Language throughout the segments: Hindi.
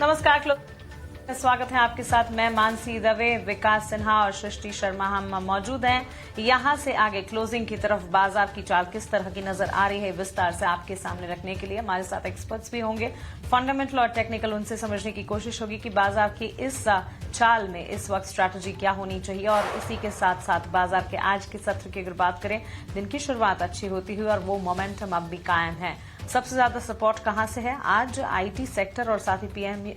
नमस्कार, स्वागत है आपके साथ। मैं मानसी दवे, विकास सिन्हा और सृष्टि शर्मा हम मौजूद हैं। यहां से आगे क्लोजिंग की तरफ बाजार की चाल किस तरह की नजर आ रही है, विस्तार से आपके सामने रखने के लिए हमारे साथ एक्सपर्ट्स भी होंगे। फंडामेंटल और टेक्निकल उनसे समझने की कोशिश होगी कि बाजार की इस चाल में इस वक्त स्ट्रैटेजी क्या होनी चाहिए। और इसी के साथ साथ बाजार के आज के सत्र की अगर बात करें, दिन की शुरुआत अच्छी होती हुई और वो मोमेंटम अब भी कायम है। सबसे ज्यादा सपोर्ट कहां से है? आज आईटी सेक्टर और साथ ही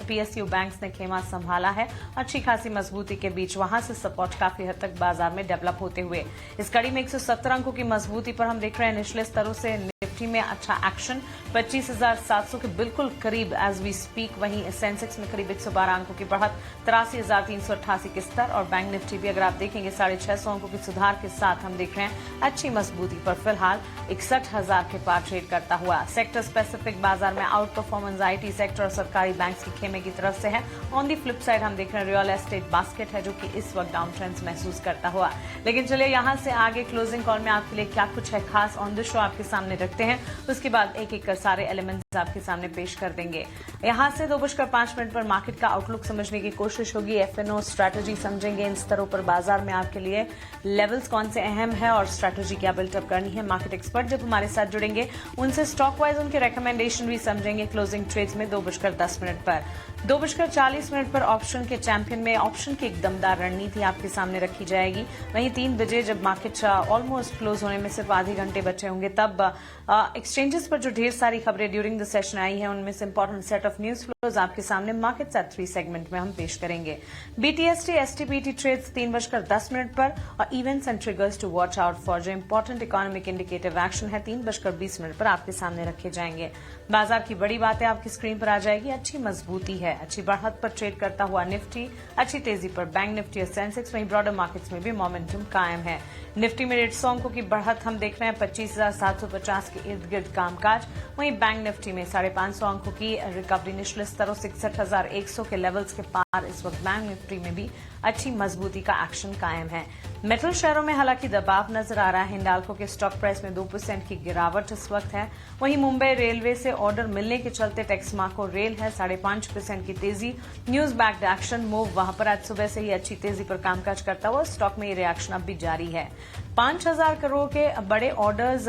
पीएसयू बैंक्स ने खेमा संभाला है। अच्छी खासी मजबूती के बीच वहां से सपोर्ट काफी हद तक बाजार में डेवलप होते हुए इस कड़ी में 170 अंकों की मजबूती पर हम देख रहे हैं निचले स्तरों से निफ्टी में अच्छा एक्शन 25,700 के बिल्कुल करीब एज वी स्पीक। वहीं सेंसेक्स में करीब 112 अंकों की बढ़त 83,388 के स्तर और बैंक निफ्टी भी अगर आप देखेंगे 650 अंकों के सुधार के साथ हम देख रहे हैं अच्छी मजबूती पर फिलहाल 61,000 के पार ट्रेड करता हुआ। सेक्टर स्पेसिफिक बाजार में आउट परफॉर्मेंस आईटी सेक्टर और सरकारी बैंक्स के खेमे की तरफ से है। ऑन दी फ्लिप साइड हम देख रहे हैं रियल एस्टेट बास्केट है जो कि इस वक्त डाउन ट्रेंड्स महसूस करता हुआ। लेकिन चलिए यहां से आगे क्लोजिंग कॉल में आपके लिए क्या कुछ है खास ऑन द शो आपके सामने रखते हैं। उसके बाद एक एक कर सारे एलिमेंट्स आपके सामने पेश कर देंगे। यहां से 2:05 पर मार्केट का आउटलुक समझने की कोशिश होगी। एफएनओ स्ट्रैटेजी समझेंगे, इन स्तरों पर बाजार में आपके लिए लेवल्स कौन से अहम है और स्ट्रैटेजी क्या बिल्टअप करनी है। मार्केट एक्सपर्ट जब हमारे साथ जुड़ेंगे उनसे स्टॉक वाइज उनके रिकमेंडेशन भी समझेंगे। क्लोजिंग ट्रेड्स में 2:10 पर 2:40 पर ऑप्शन के चैंपियन में ऑप्शन की एक दमदार रणनीति आपके सामने रखी जाएगी। वहीं 3 बजे जब मार्केट ऑलमोस्ट क्लोज होने में सिर्फ आधे घंटे बचे होंगे तब एक्सचेंजेस पर जो ढेर सारी खबरें ड्यूरिंग द सेशन आई हैं उनमें से important set of news flows आपके सामने मार्केट्स एट 3 सेगमेंट में हम पेश करेंगे। बीटीएसटी एसटीपीटी ट्रेड्स 3:10 पर और events and triggers to watch out for जो इंपॉर्टेंट इकोनॉमिक इंडिकेटिव एक्शन है 3:20 पर आपके सामने रखे जाएंगे। बाजार की बड़ी बातें आपकी स्क्रीन पर आ जाएगी। अच्छी मजबूती है, अच्छी बढ़त पर ट्रेड करता हुआ निफ्टी, अच्छी तेजी पर बैंक निफ्टी और सेंसेक्स। वहीं ब्रॉडर मार्केट्स में भी मोमेंटम कायम है। निफ्टी में 150 अंकों की बढ़त हम देख रहे हैं 25,750 के इर्द गिर्द कामकाज। वहीं बैंक निफ्टी में 550 अंकों की रिकवरी निचले स्तरों 61,100 के लेवल्स के पार इस वक्त बैंक निफ्टी में भी अच्छी मजबूती का एक्शन कायम है। मेटल शेयरों में हालांकि दबाव नजर आ रहा है। हिंडाल्को के स्टॉक प्राइस में 2% की गिरावट इस वक्त है। वहीं मुंबई रेलवे से ऑर्डर मिलने के चलते टेक्समाको रेल है 5.5% की तेजी। न्यूज बैक्ड एक्शन मूव वहां पर आज सुबह से ही अच्छी तेजी पर कामकाज करता हुआ स्टॉक में ये रिएक्शन अब भी जारी है। 5,000 करोड़ के बड़े ऑर्डर्स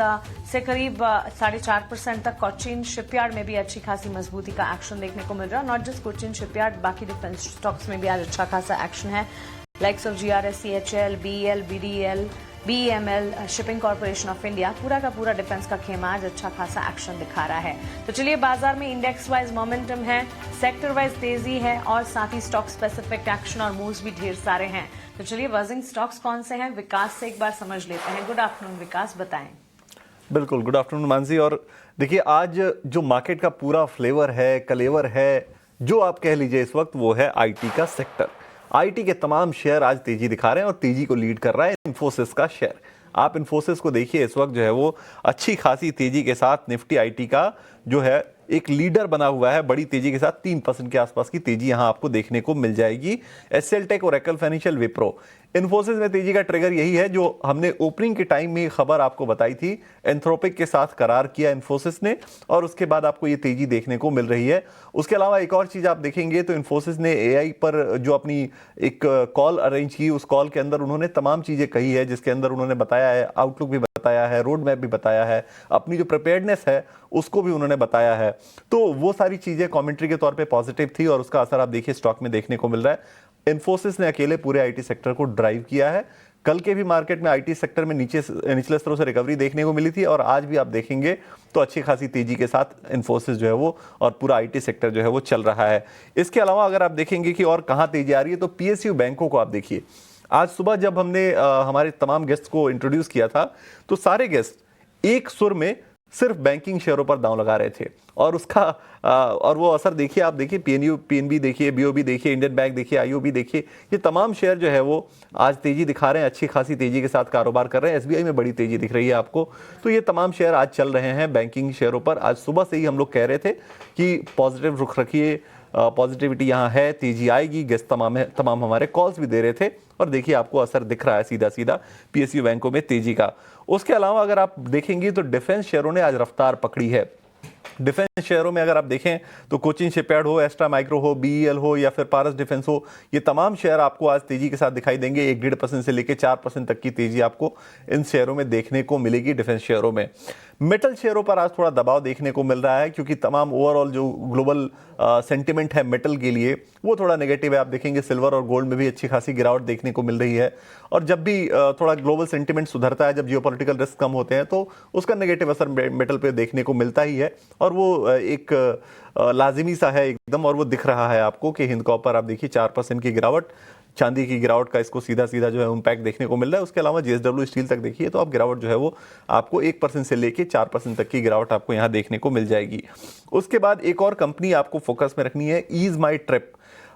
से करीब 4.5% तक कोचिन शिपयार्ड में भी अच्छी खासी मजबूती का एक्शन देखने को मिल रहा है। नॉट जस्ट कोचिन शिपयार्ड, बाकी डिफेंस स्टॉक्स में भी आज अच्छा खासा एक्शन है। Likes of GRS, CHL, BEL, BDL, BML, Shipping Corporation of India, पूरा का पूरा डिफेंस का खेमा आज अच्छा खासा एक्शन दिखा रहा है। तो चलिए बाजार में इंडेक्स वाइज मोमेंटम है, सेक्टर वाइज तेजी है और साथ ही स्टॉक स्पेसिफिक एक्शन और मूव्स भी ढेर सारे हैं। तो चलिए बजिंग स्टॉक्स कौन से हैं, विकास से एक बार समझ लेते हैं। गुड आफ्टरनून विकास, बताएं। बिल्कुल, गुड आफ्टरनून मानसी। और देखिए आज जो मार्केट का पूरा फ्लेवर है, कलेवर है, जो आप कह लीजिए इस वक्त, वो है आईटी का सेक्टर। आईटी के तमाम शेयर आज तेजी दिखा रहे हैं और तेजी को लीड कर रहा है इन्फोसिस का शेयर। आप इन्फोसिस को देखिए, इस वक्त जो है वो अच्छी खासी तेजी के साथ निफ्टी आईटी का जो है एक लीडर बना हुआ है। बड़ी तेजी के साथ 3% के आसपास की तेजी यहां आपको देखने को मिल जाएगी। HCL tech, Oracle Financial, Wipro, Infosys में तेजी का ट्रिगर यही है जो हमने ओपनिंग के टाइम में खबर आपको बताई थी। एंथ्रोपिक के साथ करार किया इन्फोसिस ने और उसके बाद आपको ये तेजी देखने को मिल रही है। उसके अलावा एक और चीज आप देखेंगे तो इन्फोसिस ने एआई पर जो अपनी एक कॉल अरेंज की, उस कॉल के अंदर उन्होंने तमाम चीजें कही है जिसके अंदर उन्होंने बताया है, आउटलुक भी बताया है, रोड मैप भी बताया है, अपनी जो प्रिपेयर्डनेस है उसको भी उन्होंने बताया है। तो वो सारी चीजें कमेंट्री के तौर पे पॉजिटिव थी और उसका असर आप देखिए स्टॉक में देखने को मिल रहा है। इन्फोसिस ने अकेले पूरे आईटी सेक्टर को ड्राइव किया है। कल के भी मार्केट में आईटी सेक्टर में निचले स्तरों से रिकवरी देखने को मिली थी और आज भी आप देखेंगे तो अच्छी खासी तेजी के साथ इन्फोसिस जो है वो और पूरा आईटी सेक्टर जो है वो चल रहा है। इसके अलावा अगर आप देखेंगे कि और कहां तेजी आ रही है तो पीएसयू बैंकों को आप देखिए। आज सुबह जब हमने हमारे तमाम गेस्ट को इंट्रोड्यूस किया था तो सारे गेस्ट एक सुर में सिर्फ बैंकिंग शेयरों पर दांव लगा रहे थे और उसका और वो असर देखिए, आप देखिए पीएनबी देखिए, बीओबी देखिए, इंडियन बैंक देखिए, आईओबी देखिए, ये तमाम शेयर जो है वो आज तेजी दिखा रहे हैं, अच्छी खासी तेजी के साथ कारोबार कर रहे हैं। एसबीआई में बड़ी तेजी दिख रही है आपको। तो ये तमाम शेयर आज चल रहे हैं बैंकिंग शेयरों पर। आज सुबह से ही हम लोग कह रहे थे कि पॉजिटिव रुख रखिए, पॉजिटिविटी यहाँ है, तेजी आएगी। गेस्ट तमाम हमारे कॉल्स भी दे रहे थे और देखिए आपको असर दिख रहा है सीधा सीधा पीएसयू बैंकों में तेजी का। उसके अलावा अगर आप देखेंगे तो डिफेंस शेयरों ने आज रफ्तार पकड़ी है। डिफेंस शेयरों में अगर आप देखें तो कोचिन शिपयार्ड हो, एस्ट्रा माइक्रो हो, बीईएल हो या फिर पारस डिफेंस हो, ये तमाम शेयर आपको आज तेजी के साथ दिखाई देंगे। 1-1.5% से लेकर 4% तक की तेजी आपको इन शेयरों में देखने को मिलेगी डिफेंस शेयरों में। मेटल शेयरों पर आज थोड़ा दबाव देखने को मिल रहा है क्योंकि तमाम ओवरऑल जो ग्लोबल सेंटिमेंट है मेटल के लिए वो थोड़ा नेगेटिव है। आप देखेंगे सिल्वर और गोल्ड में भी अच्छी खासी गिरावट देखने को मिल रही है। और जब भी थोड़ा ग्लोबल सेंटिमेंट सुधरता है, जब जियोपॉलिटिकल रिस्क कम होते हैं, तो उसका नेगेटिव असर मेटल पे देखने को मिलता ही है। और वो एक लाजिमी सा है एकदम, और वो दिख रहा है आपको कि हिंद कॉपर आप देखिए 4% की गिरावट, चांदी की गिरावट का इसको सीधा सीधा जो है इम्पैक्ट देखने को मिल रहा है। उसके अलावा जेएसडब्ल्यू स्टील तक देखिए तो आप गिरावट जो है वो आपको 1% से लेके 4% तक की गिरावट आपको यहाँ देखने को मिल जाएगी। उसके बाद एक और कंपनी आपको फोकस में रखनी है, ईज माई ट्रिप।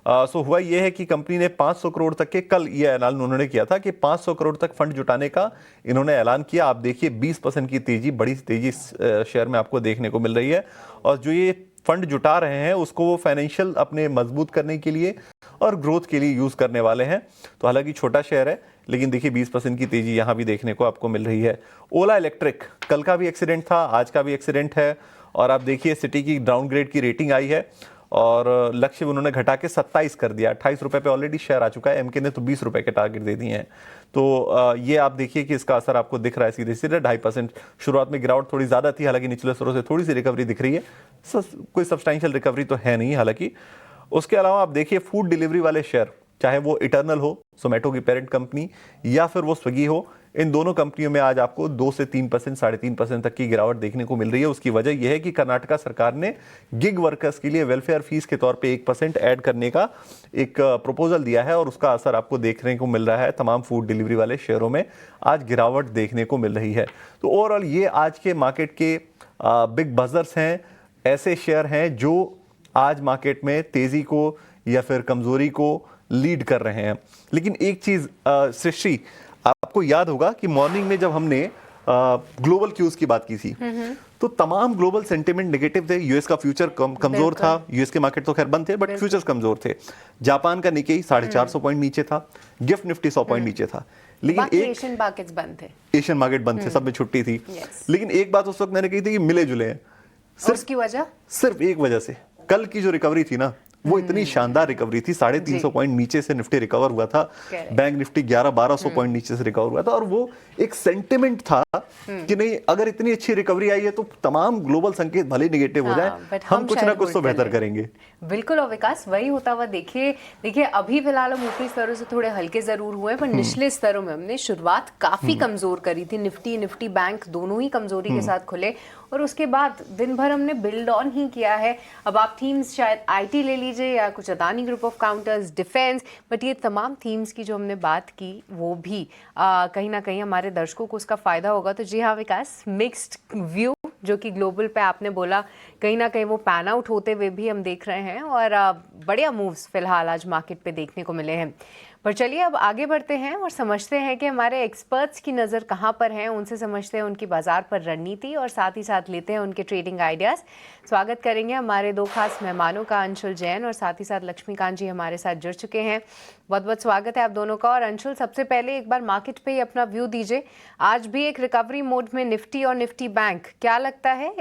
सो हुआ ये है कि कंपनी ने 500 करोड़ तक के, कल ये ऐलान उन्होंने किया था कि 500 करोड़ तक फंड जुटाने का इन्होंने ऐलान किया। आप देखिए 20% की तेजी, बड़ी तेजी शेयर में आपको देखने को मिल रही है। और जो ये फंड जुटा रहे हैं उसको वो फाइनेंशियल अपने मजबूत करने के लिए और ग्रोथ के लिए यूज करने वाले हैं। तो हालांकि छोटा शेयर है, लेकिन देखिए 20% की तेजी यहां भी देखने को आपको मिल रही है। ओला इलेक्ट्रिक, कल का भी एक्सीडेंट था, आज का भी एक्सीडेंट है। और आप देखिए सिटी की डाउनग्रेड की रेटिंग आई है और लक्ष्य उन्होंने घटा के 27 कर दिया। 28 रुपए पे ऑलरेडी शेयर आ चुका है। एमके ने तो 20 रुपए के टारगेट दे दिए हैं। तो ये आप देखिए कि इसका असर आपको दिख रहा है सीधे सीधे। 2.5% शुरुआत में गिरावट थोड़ी ज्यादा थी, हालांकि निचले स्तरों से थोड़ी सी रिकवरी दिख रही है। कोई सब्सटैंशियल रिकवरी तो है नहीं हालांकि। उसके अलावा आप देखिए फूड डिलीवरी वाले शेयर, चाहे वो इटर्नल हो, जोमेटो की पेरेंट कंपनी, या फिर वो स्विगी हो, इन दोनों कंपनियों में आज आपको 2 से 3%, 3.5% तक की गिरावट देखने को मिल रही है। उसकी वजह यह है कि कर्नाटका सरकार ने गिग वर्कर्स के लिए वेलफेयर फीस के तौर पे 1% ऐड करने का एक प्रपोजल दिया है और उसका असर आपको देखने को मिल रहा है। तमाम फूड डिलीवरी वाले शेयरों में आज गिरावट देखने को मिल रही है। तो ओवरऑल ये आज के मार्केट के बिग बजर्स हैं, ऐसे शेयर हैं जो आज मार्केट में तेजी को या फिर कमजोरी को लीड कर रहे हैं। लेकिन एक चीज सृष्टि, आपको याद होगा कि मॉर्निंग में जब हमने ग्लोबल क्यूज की बात की थी तो तमाम ग्लोबल सेंटिमेंट नेगेटिव थे। यूएस का फ्यूचर कमजोर था, यूएस के मार्केट तो खैर बंद थे बट फ्यूचर्स कमजोर थे। जापान का निकेई 450 पॉइंट नीचे था, गिफ्ट निफ्टी 100 पॉइंट नीचे था। लेकिन एक एशियन मार्केट्स बंद थे, एशियन मार्केट बंद थे, सब में छुट्टी थी। लेकिन एक बात उस वक्त मैंने कही थी कि मिले जुले हैं। उसकी वजह सिर्फ एक वजह से, कल की जो रिकवरी थी ना वो इतनी शानदार रिकवरी थी। 350 पॉइंट नीचे से निफ्टी रिकवर हुआ था, बैंक निफ्टी 1100-1200 पॉइंट नीचे से रिकवर हुआ था। और वो एक सेंटिमेंट था कि नहीं, अगर इतनी अच्छी रिकवरी आई है तो तमाम ग्लोबल संकेत भले नेगेटिव हो जाए, हम कुछ ना कुछ तो बेहतर करेंगे। बिल्कुल। और विकास वही होता हुआ देखिए अभी फिलहाल हम ऊपरी स्तरों से थोड़े हल्के जरूर हुए, पर निचले स्तरों में हमने शुरुआत काफी कमजोर करी थी। निफ्टी बैंक दोनों ही कमजोरी के साथ खुले और उसके बाद दिन भर हमने बिल्ड ऑन ही किया है। अब आप थीम्स शायद आईटी ले लीजिए या कुछ Adani group of counters, defence, but ये तमाम थीम्स की जो हमने बात की वो भी कहीं ना कहीं हमारे दर्शकों को उसका फायदा होगा। तो जी हाँ विकास, मिक्स्ड व्यू जो कि ग्लोबल पे आपने बोला, कहीं ना कहीं वो पैन आउट होते हुए भी हम देख रहे हैं और बढ़िया मूव्स फिलहाल आज मार्केट पे देखने को मिले हैं। पर चलिए अब आगे बढ़ते हैं और समझते हैं कि हमारे एक्सपर्ट्स की नज़र कहाँ पर है, उनसे समझते हैं उनकी बाजार पर रणनीति और साथ ही साथ लेते हैं उनके ट्रेडिंग आइडियाज़। स्वागत करेंगे हमारे दो खास मेहमानों का, अंशुल जैन और साथ ही साथ लक्ष्मीकांत जी हमारे साथ जुड़ चुके हैं। बहुत बहुत स्वागत है आप दोनों का। और अंशुल, सबसे पहले एक बार मार्केट पे ही अपना व्यू दीजिए। आज भी एक रिकवरी मोड में निफ्टी और निफ्टी बैंक, क्या लगता है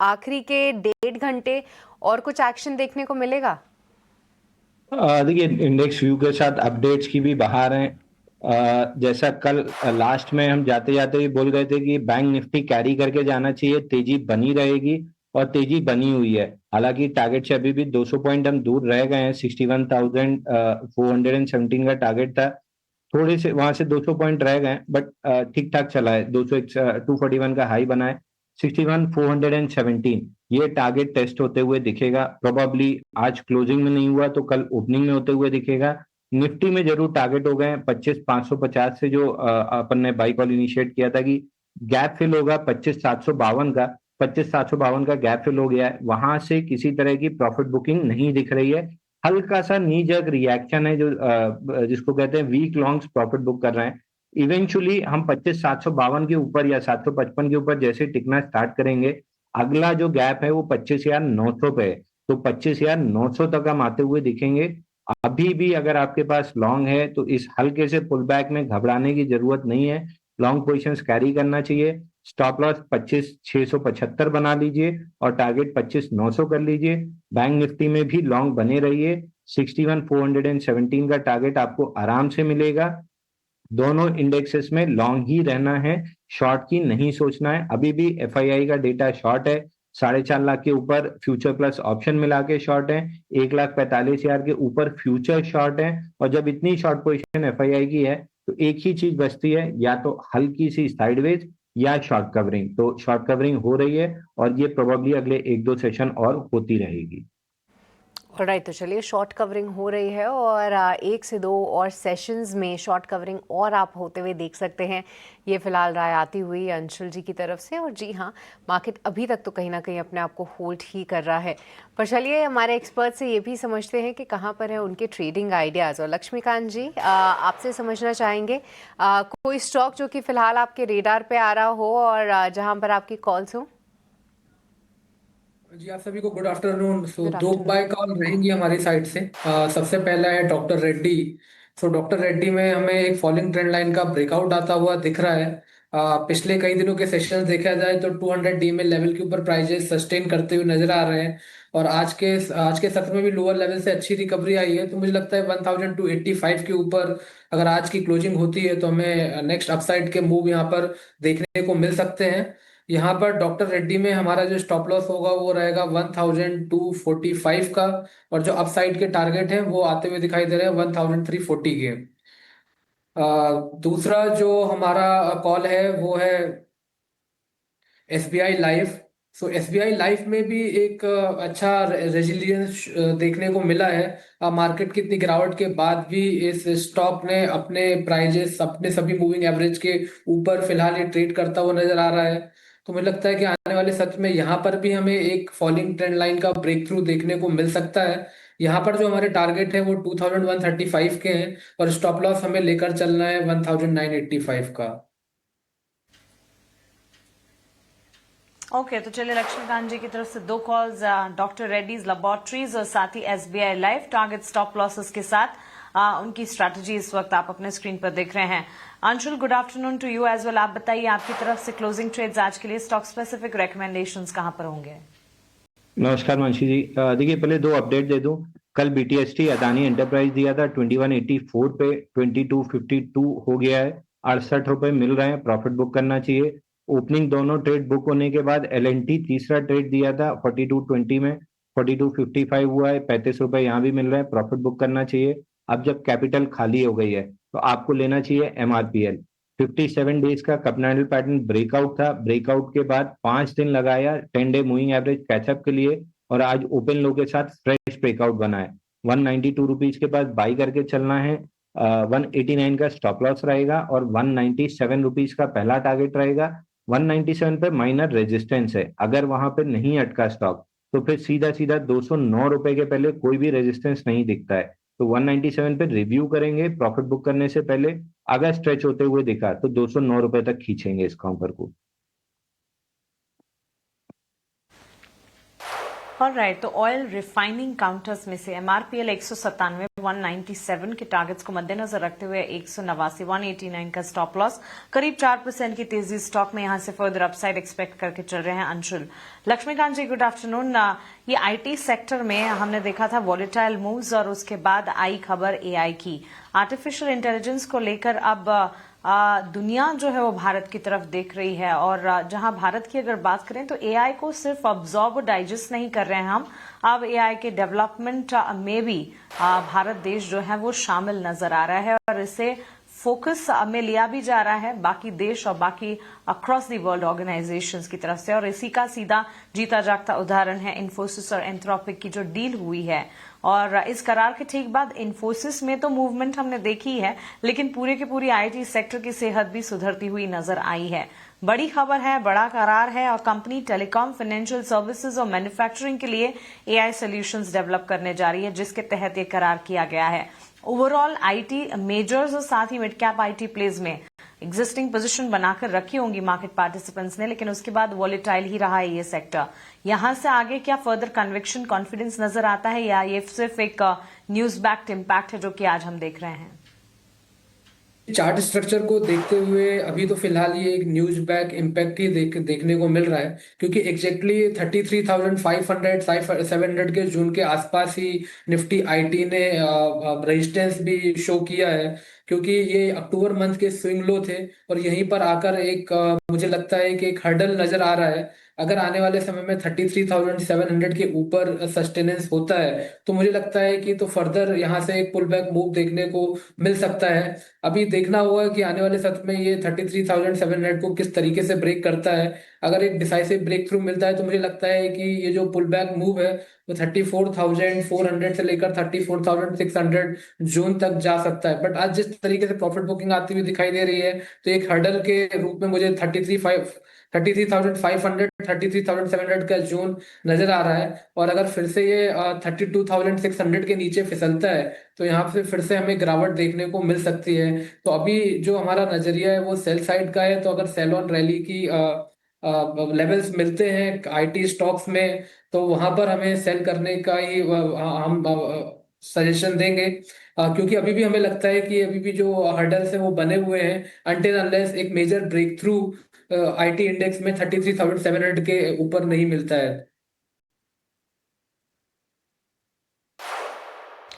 आखिरी के 1.5 घंटे और कुछ एक्शन देखने को मिलेगा? देखिए इंडेक्स व्यू के साथ अपडेट्स की भी बाहर हैं। जैसा कल लास्ट में हम जाते जाते ही बोल गए थे कि बैंक निफ्टी कैरी करके जाना चाहिए, तेजी बनी रहेगी और तेजी बनी हुई है। हालांकि टारगेट से अभी भी 200 पॉइंट हम दूर रह गए हैं। 61,417 का टारगेट था, थोड़े से वहां से 200 पॉइंट रह गए, बट ठीक ठाक चला है। 241 का हाई बना है। 61,417 ये टारगेट टेस्ट होते हुए दिखेगा। प्रोबेबली आज क्लोजिंग में नहीं हुआ तो कल ओपनिंग में होते हुए दिखेगा। निफ्टी में जरूर टारगेट हो गए 25,550 से, जो अपन ने बाई कॉल इनिशिएट किया था कि गैप फिल होगा 25,752 का। 25,752 का गैप फिल हो गया है। वहां से किसी तरह की प्रॉफिट बुकिंग नहीं दिख रही है। हल्का सा नी जर्क रिएक्शन है जो जिसको कहते हैं वीक लॉन्ग्स प्रॉफिट बुक कर रहे हैं। इवेंचुअली हम 25,752 के ऊपर या 755 के ऊपर जैसे टिकना स्टार्ट करेंगे, अगला जो गैप है वो 25,900 पे है। तो 25,900 तक हम आते हुए दिखेंगे। अभी भी अगर आपके पास लॉन्ग है तो इस हल्के से पुल बैक में घबराने की जरूरत नहीं है। लॉन्ग पोजीशंस कैरी करना चाहिए। स्टॉप लॉस 25,675 बना लीजिए और टारगेट 25,900 कर लीजिए। बैंक निफ्टी में भी लॉन्ग बने रहिए, 61,417 का टारगेट आपको आराम से मिलेगा। दोनों इंडेक्सेस में लॉन्ग ही रहना है, शॉर्ट की नहीं सोचना है। अभी भी एफआईआई का डेटा शॉर्ट है, 4.5 लाख के ऊपर फ्यूचर प्लस ऑप्शन मिला के शॉर्ट है, 1,45,000 के ऊपर फ्यूचर शॉर्ट है। और जब इतनी शॉर्ट पोजीशन एफआईआई की है तो एक ही चीज बचती है, या तो हल्की सी साइडवेज या शॉर्ट कवरिंग। तो शॉर्ट कवरिंग हो रही है और ये प्रोबेबली अगले 1-2 सेशन और होती रहेगी। राइट, तो चलिए शॉर्ट कवरिंग हो रही है और 1 से 2 और सेशंस में शॉर्ट कवरिंग और आप होते हुए देख सकते हैं। ये फिलहाल राय आती हुई अंशुल जी की तरफ से। और जी हाँ, मार्केट अभी तक तो कहीं ना कहीं अपने आप को होल्ड ही कर रहा है। पर चलिए हमारे एक्सपर्ट से ये भी समझते हैं कि कहाँ पर है उनके ट्रेडिंग आइडियाज़। और लक्ष्मीकांत जी, आपसे समझना चाहेंगे कोई स्टॉक जो कि फिलहाल आपके रेडार पे आ रहा हो और जहाँ पर आपकी कॉल्स हो। जी, आप सभी को गुड आफ्टरनून। सो Good दो afternoon. बाय कॉल रहेंगी हमारी साइड से। सबसे पहला है doctor Reddy. So doctor Reddy में हमें एक फॉलिंग ट्रेंड लाइन का ब्रेकआउट आता हुआ दिख रहा है। पिछले कई दिनों के सेशंस देखा जाए तो 200 डीएमए लेवल के ऊपर प्राइजेस सस्टेन करते हुए नजर आ रहे हैं। और आज के सत्र में भी लोअर लेवल से अच्छी रिकवरी आई है। तो मुझे लगता है 1285 के ऊपर अगर आज की क्लोजिंग होती है तो हमें नेक्स्ट अपसाइड के मूव यहाँ पर देखने को मिल सकते हैं। यहाँ पर डॉक्टर रेड्डी में हमारा जो स्टॉप लॉस होगा वो रहेगा 1245 का। और जो अपसाइड के टारगेट हैं वो आते हुए दिखाई दे रहे हैं 1340 के। दूसरा जो हमारा कॉल है वो है एसबीआई लाइफ। सो एसबीआई लाइफ में भी एक अच्छा रेजिलियंस देखने को मिला है। मार्केट की इतनी गिरावट के बाद भी इस स्टॉक ने अपने प्राइजेस अपने सभी मूविंग एवरेज के ऊपर फिलहाल ये ट्रेड करता हुआ नजर आ रहा है। तो मुझे लगता है कि आने वाले सत्र में यहाँ पर भी हमें एक फॉलिंग ट्रेंड लाइन का ब्रेक थ्रू देखने को मिल सकता है। यहाँ पर जो हमारे टारगेट है वो 2135 के हैं और स्टॉप लॉस हमें लेकर चलना है 1985 का। ओके, तो चलिए लक्ष्मीकांत जी की तरफ से 2 कॉल्स डॉक्टर रेड्डीज लैबोरेटरीज और साथ ही SBI life target stop losses के साथ उनकी स्ट्रैटेजी इस वक्त आप अपने स्क्रीन पर देख रहे हैं। Anshul, good afternoon to you as well. आप बताइए आपकी तरफ से क्लोजिंग ट्रेड्स आज के लिए स्टॉक स्पेसिफिक रिकमेंडेशंस कहां पर होंगे? नमस्कार मानसी जी, देखिए पहले 2 अपडेट दे दूं। कल बीटीएसटी अदानी एंटरप्राइज दिया था 2184 पे, 2252 हो गया है, 68 रुपए मिल रहे हैं, प्रॉफिट बुक करना चाहिए। ओपनिंग दोनों ट्रेड बुक होने के बाद एलएनटी तीसरा ट्रेड दिया था 4220 में, 4255 हुआ है, 35 रुपए यहाँ भी मिल रहे हैं, प्रॉफिट बुक करना चाहिए। अब जब कैपिटल खाली हो गई है तो आपको लेना चाहिए एमआरपीएल। 57 डेज का कपनाडल पैटर्न ब्रेकआउट था, ब्रेकआउट के बाद 5 दिन लगाया 10 डे मूविंग एवरेज कैचअप के लिए और आज ओपन लो के साथ फ्रेश ब्रेकआउट बना है। 192 रुपीज के बाद बाई करके चलना है। 189 का स्टॉप लॉस रहेगा और 197 रुपीज का पहला टारगेट रहेगा। 197 पे माइनर रेजिस्टेंस है, अगर वहां पे नहीं अटका स्टॉक तो फिर सीधा सीधा 209 रुपए के पहले कोई भी रेजिस्टेंस नहीं दिखता है। तो 197 पे रिव्यू करेंगे प्रॉफिट बुक करने से पहले। अगर स्ट्रेच होते हुए दिखा तो 209 रुपए तक खींचेंगे इस काउंटर को। ऑलराइट, तो ऑयल रिफाइनिंग काउंटर्स में से एमआरपीएल 197 197 के टारगेट्स को मद्देनजर रखते हुए 189 189 का स्टॉप लॉस, करीब 4% की तेजी स्टॉक में यहां से फर्दर अपसाइड एक्सपेक्ट करके चल रहे हैं। अंशुल, लक्ष्मीकांत जी गुड आफ्टरनून। ये आईटी सेक्टर में हमने देखा था वॉलेटाइल मूव्स और उसके बाद आई खबर एआई की। आर्टिफिशियल इंटेलिजेंस को लेकर अब दुनिया जो है वो भारत की तरफ देख रही है और जहां भारत की अगर बात करें तो एआई को सिर्फ ऑब्जॉर्व और डाइजेस्ट नहीं कर रहे हैं हम, अब एआई के डेवलपमेंट में भी भारत देश जो है वो शामिल नजर आ रहा है और इसे फोकस में लिया भी जा रहा है बाकी देश और बाकी अक्रॉस द वर्ल्ड ऑर्गेनाइजेशंस की तरफ से। और इसी का सीधा जीता जागता उदाहरण है इन्फोसिस और एंथ्रोपिक की जो डील हुई है। और इस करार के ठीक बाद इन्फोसिस में तो मूवमेंट हमने देखी है, लेकिन पूरे की पूरी आईटी सेक्टर की सेहत भी सुधरती हुई नजर आई है। बड़ी खबर है, बड़ा करार है और कंपनी टेलीकॉम, फाइनेंशियल सर्विसेज और मैन्युफैक्चरिंग के लिए एआई सॉल्यूशंस डेवलप करने जा रही है, जिसके तहत ये करार किया गया है। ओवरऑल आईटी मेजर्स और साथ ही मिड कैप आईटी प्लेज में एग्जिस्टिंग पोजीशन बनाकर रखी होंगी मार्केट पार्टिसिपेंट्स ने, लेकिन उसके बाद वॉलेटाइल ही रहा है ये सेक्टर। यहां से आगे क्या फर्दर कन्विक्शन, कॉन्फिडेंस नजर आता है या ये सिर्फ एक न्यूज बैक्ड इम्पैक्ट है जो कि आज हम देख रहे हैं? चार्ट स्ट्रक्चर को देखते हुए अभी तो फिलहाल ये एक न्यूज बैक इम्पैक्ट ही देखने को मिल रहा है, क्योंकि एग्जैक्टली 33,500 700 के जून के आसपास ही निफ्टी आईटी ने रेजिस्टेंस भी शो किया है, क्योंकि ये अक्टूबर मंथ के स्विंग लो थे और यहीं पर आकर एक मुझे लगता है कि एक हर्डल नजर आ रहा है। अगर आने वाले समय में 33,700 के ऊपर सस्टेनेंस होता है तो मुझे लगता है कि तो फर्दर यहाँ से एक पुल बैक मूव देखने को मिल सकता है। अभी देखना होगा कि आने वाले सत्र में ये 33,700 को किस तरीके से ब्रेक करता है। अगर एक डिसाइसिव ब्रेक थ्रू मिलता है तो मुझे लगता है कि ये जो पुल बैक मूव है वो 34,400 से लेकर 34,600 जोन तक जा सकता है। बट आज जिस तरीके से प्रॉफिट बुकिंग आती हुई दिखाई दे रही है तो एक हर्डल के रूप में मुझे 33,500 33,700 का जोन नजर आ रहा है। और अगर फिर से ये 32,600 के नीचे फिसलता है तो यहाँ से फिर से हमें गिरावट देखने को मिल सकती है। तो अभी जो हमारा नजरिया है वो सेल साइड का है, तो अगर सेल ऑन रैली की लेवल्स मिलते हैं आईटी स्टॉक्स में तो वहां पर हमें सेल करने का ही हम सजेशन देंगे, क्योंकि अभी भी हमें लगता है कि अभी भी जो हर्डल्स हैं वो बने हुए हैं अनटिल अनलेस एक major breakthrough IT index में 33,700 के ऊपर नहीं मिलता है।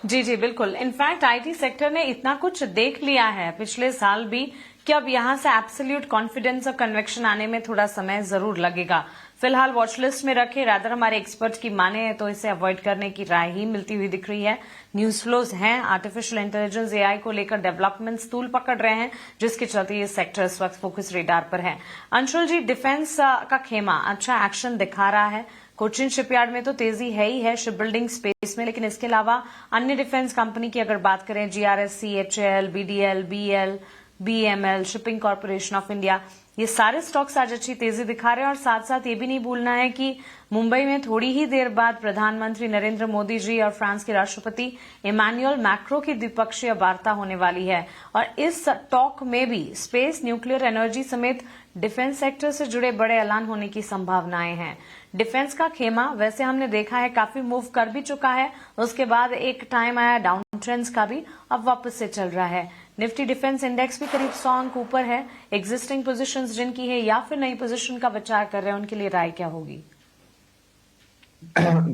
जी जी बिल्कुल। इनफैक्ट आईटी सेक्टर ने इतना कुछ देख लिया है पिछले साल भी कि अब यहां से एब्सोल्यूट कॉन्फिडेंस और कन्विक्शन आने में थोड़ा समय जरूर लगेगा। फिलहाल वॉच लिस्ट में रखे, रादर हमारे एक्सपर्ट्स की माने तो इसे अवॉइड करने की राय ही मिलती हुई दिख रही है। न्यूज फ्लोज हैं, आर्टिफिशियल इंटेलिजेंस एआई को लेकर डेवलपमेंट्स तूल पकड़ रहे हैं, जिसके चलते ये सेक्टर इस वक्त फोकस रेडार पर है। अंशुल जी, डिफेंस का खेमा अच्छा एक्शन दिखा रहा है। कोचिन शिपयार्ड में तो तेजी है ही है शिप बिल्डिंग स्पेस में, लेकिन इसके अलावा अन्य डिफेंस कंपनी की अगर बात करें, GRSC, HAL, BDL, BL, BML, Shipping Corporation of India, ये सारे स्टॉक्स आज अच्छी तेजी दिखा रहे हैं। और साथ साथ ये भी नहीं भूलना है कि मुंबई में थोड़ी ही देर बाद प्रधानमंत्री नरेंद्र मोदी जी और फ्रांस के राष्ट्रपति इमैनुअल मैक्रो की द्विपक्षीय वार्ता होने वाली है। और इस टॉक में भी स्पेस, न्यूक्लियर एनर्जी समेत डिफेंस सेक्टर से जुड़े बड़े ऐलान होने की संभावनाएं हैं। डिफेंस का खेमा वैसे हमने देखा है काफी मूव कर भी चुका है, उसके बाद एक टाइम आया डाउन ट्रेंड्स का भी, अब वापस से चल रहा है। निफ्टी डिफेंस इंडेक्स भी करीब 100 अंक ऊपर है। एग्जिस्टिंग पोजीशंस जिनकी है या फिर नई पोजीशन का बचाव कर रहे हैं, उनके लिए राय क्या होगी?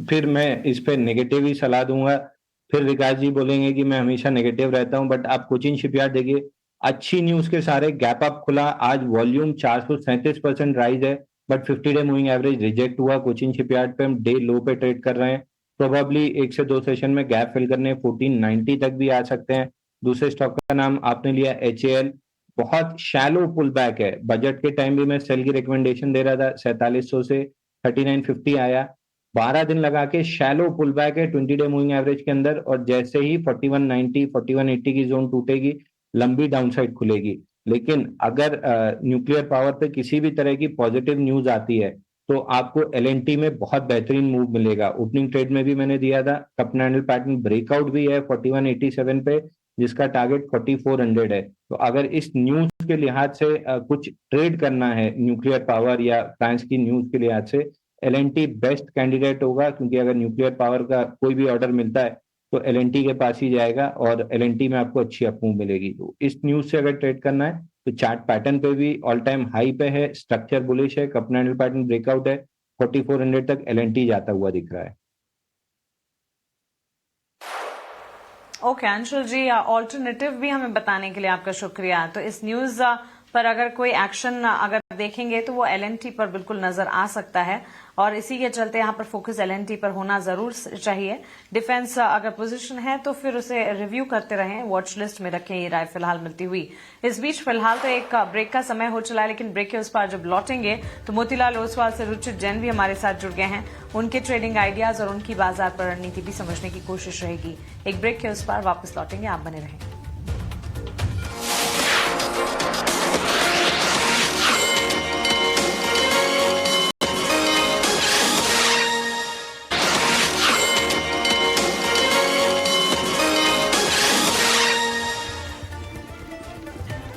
फिर मैं इस पे नेगेटिव ही सलाह दूंगा। फिर विकास जी बोलेंगे कि मैं हमेशा नेगेटिव रहता हूं, बट आप कोचिन शिपयार्ड देखिए, अच्छी न्यूज के सारे गैप अप खुला। आज वॉल्यूम 437% राइज है, but 50 day moving average reject हुआ। कोचिन शिपयार्ड पे हम डे लो पे ट्रेड कर रहे हैं। प्रोबेबली 1 से 2 सेशन में गैप फिल करने 1490 तक भी आ सकते हैं। दूसरे स्टॉक का नाम आपने लिया एचएएल, बहुत शैलो पुल बैक है। बजट के टाइम भी मैं सेल की रिकमेंडेशन दे रहा था, 4700 से 3950 आया। 12 दिन लगा के शैलो पुल बैक है 20 डे मूविंग एवरेज के अंदर, और जैसे ही 4190 4180 की जोन टूटेगी, लंबी डाउनसाइड खुलेगी। लेकिन अगर न्यूक्लियर पावर पे किसी भी तरह की पॉजिटिव न्यूज आती है तो आपको एलएनटी में बहुत बेहतरीन मूव मिलेगा। ओपनिंग ट्रेड में भी मैंने दिया था, कप हैंडल पैटर्न ब्रेकआउट भी है 4187 पे, जिसका टारगेट 4400 है। तो अगर इस न्यूज के लिहाज से कुछ ट्रेड करना है न्यूक्लियर पावर या फ्रांस की न्यूज के लिहाज से, एलएनटी बेस्ट कैंडिडेट होगा, क्योंकि अगर न्यूक्लियर पावर का कोई भी ऑर्डर मिलता है तो एलएनटी के पास ही जाएगा और एलएनटी में आपको अच्छी अपमूव मिलेगी। तो इस न्यूज से अगर ट्रेड करना है तो चार्ट पैटर्न पे भी ऑल टाइम हाई पे है, स्ट्रक्चर बुलिश है, कप हैंडल पैटर्न ब्रेकआउट है, 4400 तक एलएनटी जाता हुआ दिख रहा है। ओके अंशुल जी, ऑल्टरनेटिव भी हमें बताने के लिए आपका शुक्रिया। तो इस न्यूज पर अगर कोई एक्शन अगर देखेंगे तो वो एलएनटी पर बिल्कुल नजर आ सकता है, और इसी के चलते यहाँ पर फोकस एलएनटी पर होना जरूर चाहिए। डिफेंस अगर पोजीशन है तो फिर उसे रिव्यू करते रहें, वॉच लिस्ट में रखें, ये राय फिलहाल मिलती हुई। इस बीच फिलहाल तो एक ब्रेक का समय हो चला है, लेकिन ब्रेक के उस पार जब लौटेंगे तो मोतीलाल ओसवाल से रुचित जैन भी हमारे साथ जुड़ गए हैं। उनके ट्रेडिंग आइडियाज और उनकी बाजार पर रणनीति भी समझने की कोशिश रहेगी। एक ब्रेक के उस पार वापस लौटेंगे, आप बने रहें।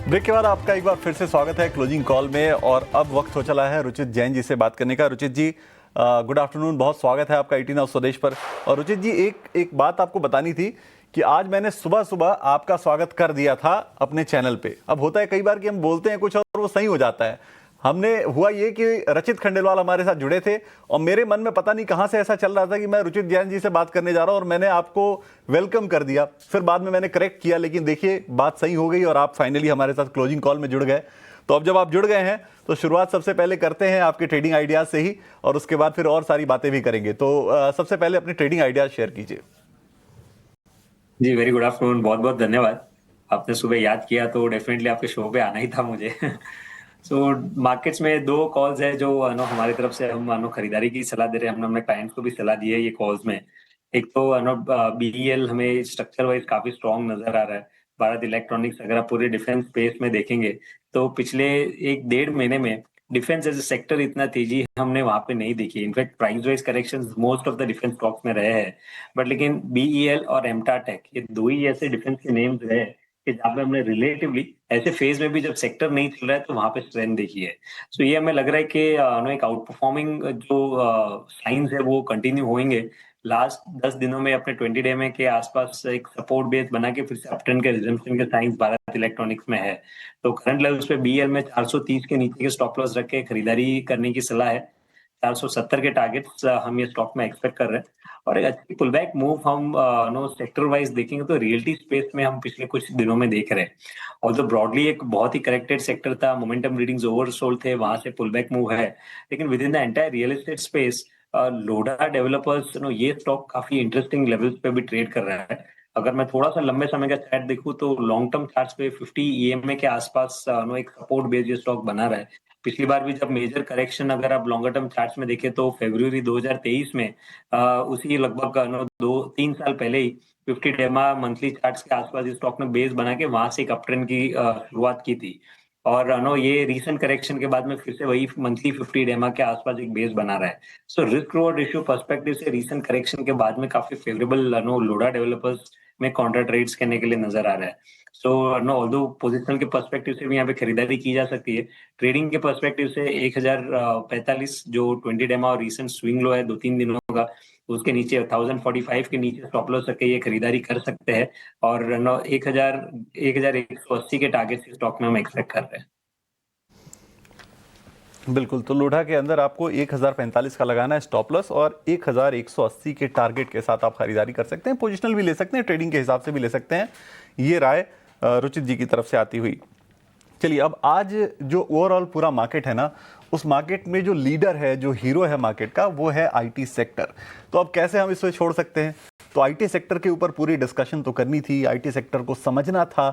ब्रेक के बाद आपका एक बार फिर से स्वागत है क्लोजिंग कॉल में, और अब वक्त हो चला है रुचित जैन जी से बात करने का। रुचित जी, गुड आफ्टरनून, बहुत स्वागत है आपका 18 हाउस स्वदेश पर। और रुचित जी, एक बात आपको बतानी थी कि आज मैंने सुबह सुबह आपका स्वागत कर दिया था अपने चैनल पे। अब होता है कई बार कि हम बोलते हैं कुछ और वो सही हो जाता है। हमने हुआ ये कि रचित खंडेलवाल हमारे साथ जुड़े थे और मेरे मन में पता नहीं कहां से ऐसा चल रहा था कि मैं रुचित जैन जी से बात करने जा रहा हूं और मैंने आपको वेलकम कर दिया। फिर बाद में मैंने करेक्ट किया, लेकिन देखिए बात सही हो गई और आप फाइनली हमारे साथ क्लोजिंग कॉल में जुड़ गए। तो अब जब आप जुड़ गए हैं तो शुरुआत सबसे पहले करते हैं आपके ट्रेडिंग आइडियाज से ही, और उसके बाद फिर और सारी बातें भी करेंगे। तो सबसे पहले अपने ट्रेडिंग आइडियाज शेयर कीजिए। जी, वेरी गुड आफ्टरनून। बहुत बहुत धन्यवाद। आपने सुबह याद किया तो डेफिनेटली आपके शो पे आना ही था मुझे। सो मार्केट्स में दो कॉल्स है जो हमारी तरफ से हम खरीदारी की सलाह दे रहे हैं। हमने अपने क्लाइंट्स को भी सलाह दी है ये कॉल्स में। एक तो बीईएल हमें स्ट्रक्चर वाइज काफी स्ट्रॉन्ग नजर आ रहा है। भारत इलेक्ट्रॉनिक्स, अगर आप पूरे डिफेंस स्पेस में देखेंगे तो पिछले 1-1.5 महीने में डिफेंस एज ए सेक्टर इतना तेजी हमने वहां पे नहीं देखी। In fact price wise correction most of the defence stocks में रहे हैं, बट लेकिन बीईएल और एमटा टेक ये दो ही ऐसे डिफेंस के नेम्स रहे कि जहाँ पे हमने रिलेटिवली ऐसे फेज में भी जब सेक्टर नहीं चल रहा है तो वहां पे स्ट्रेंथ देखी है। सो ये हमें लग रहा है कि एक आउट परफॉर्मिंग जो साइंस है वो कंटिन्यू होंगे। लास्ट 10 दिनों में अपने 20 डे में के आसपास एक सपोर्ट बेस बना के फिर से अपट्रेंड के रिजम्पशन के साइंस भारत इलेक्ट्रॉनिक्स में है। तो करंट लेवल्स पे बीएल में 430 के नीचे के स्टॉप लॉस रख के खरीदारी करने की सलाह है। 470 के टारगेट्स हम ये स्टॉक में एक्सपेक्ट कर रहे हैं। और एक अच्छी पुल बैक मूव हम सेक्टर वाइज देखेंगे तो रियल्टी स्पेस में हम पिछले कुछ दिनों में देख रहे हैं। और तो ब्रॉडली एक बहुत ही करेक्टेड सेक्टर था, मोमेंटम रीडिंग्स ओवरसोल्ड थे, वहां से पुल बैक मूव है। लेकिन with in the entire real estate space लोडा developers ये स्टॉक काफी इंटरेस्टिंग लेवल्स पे भी ट्रेड कर रहा है। अगर मैं थोड़ा सा लंबे समय का चार्ट देखूं तो लॉन्ग टर्म चार्ट्स पे 50 ईएमए के आसपास एक सपोर्ट बेस्ड ये स्टॉक बना रहा है। पिछली बार भी जब मेजर करेक्शन अगर आप लॉन्गर टर्म चार्ट्स में देखें तो फरवरी 2023 में उसी लगभग 2-3 साल पहले ही 50 डेमा मंथली चार्ट्स के आसपास इस स्टॉक ने बेस बना के वहां से एक अपट्रेंड की शुरुआत की थी। और ये रीसेंट करेक्शन के बाद में फिर से वही मंथली 50 डेमा के आसपास एक बेस बना रहा है। So risk reward ratio perspective से रीसेंट करेक्शन के बाद में काफी फेवरेबल लोडा डेवलपर्स में काउंटर ट्रेड्स करने के लिए नजर आ रहा है। सो ऑल्दो पोजिशनल के पर्सपेक्टिव से भी यहाँ पे खरीदारी की जा सकती है। ट्रेडिंग के पर्सपेक्टिव से 1045 जो 20 डेमा और रीसेंट स्विंग लो है 2-3 दिनों का, उसके नीचे 1045 के नीचे स्टॉप लॉस रख के ये खरीदारी कर सकते हैं। और 1180 के टारगेट स्टॉक में हम एक्सपेक्ट कर रहे हैं। बिल्कुल, तो लोढ़ा के अंदर आपको 1045 का लगाना है स्टॉप लॉस और 1180 के टारगेट के साथ आप खरीदारी कर सकते हैं। पोजिशनल भी ले सकते हैं, ट्रेडिंग के हिसाब से भी ले सकते हैं। ये राय रुचित जी की तरफ से आती हुई। चलिए, अब आज जो ओवरऑल पूरा मार्केट है ना, उस मार्केट में जो लीडर है, जो हीरो है मार्केट का, वो है आईटी सेक्टर। तो अब कैसे हम इसे छोड़ सकते हैं? तो आईटी सेक्टर के ऊपर पूरी डिस्कशन तो करनी थी, आईटी सेक्टर को समझना था,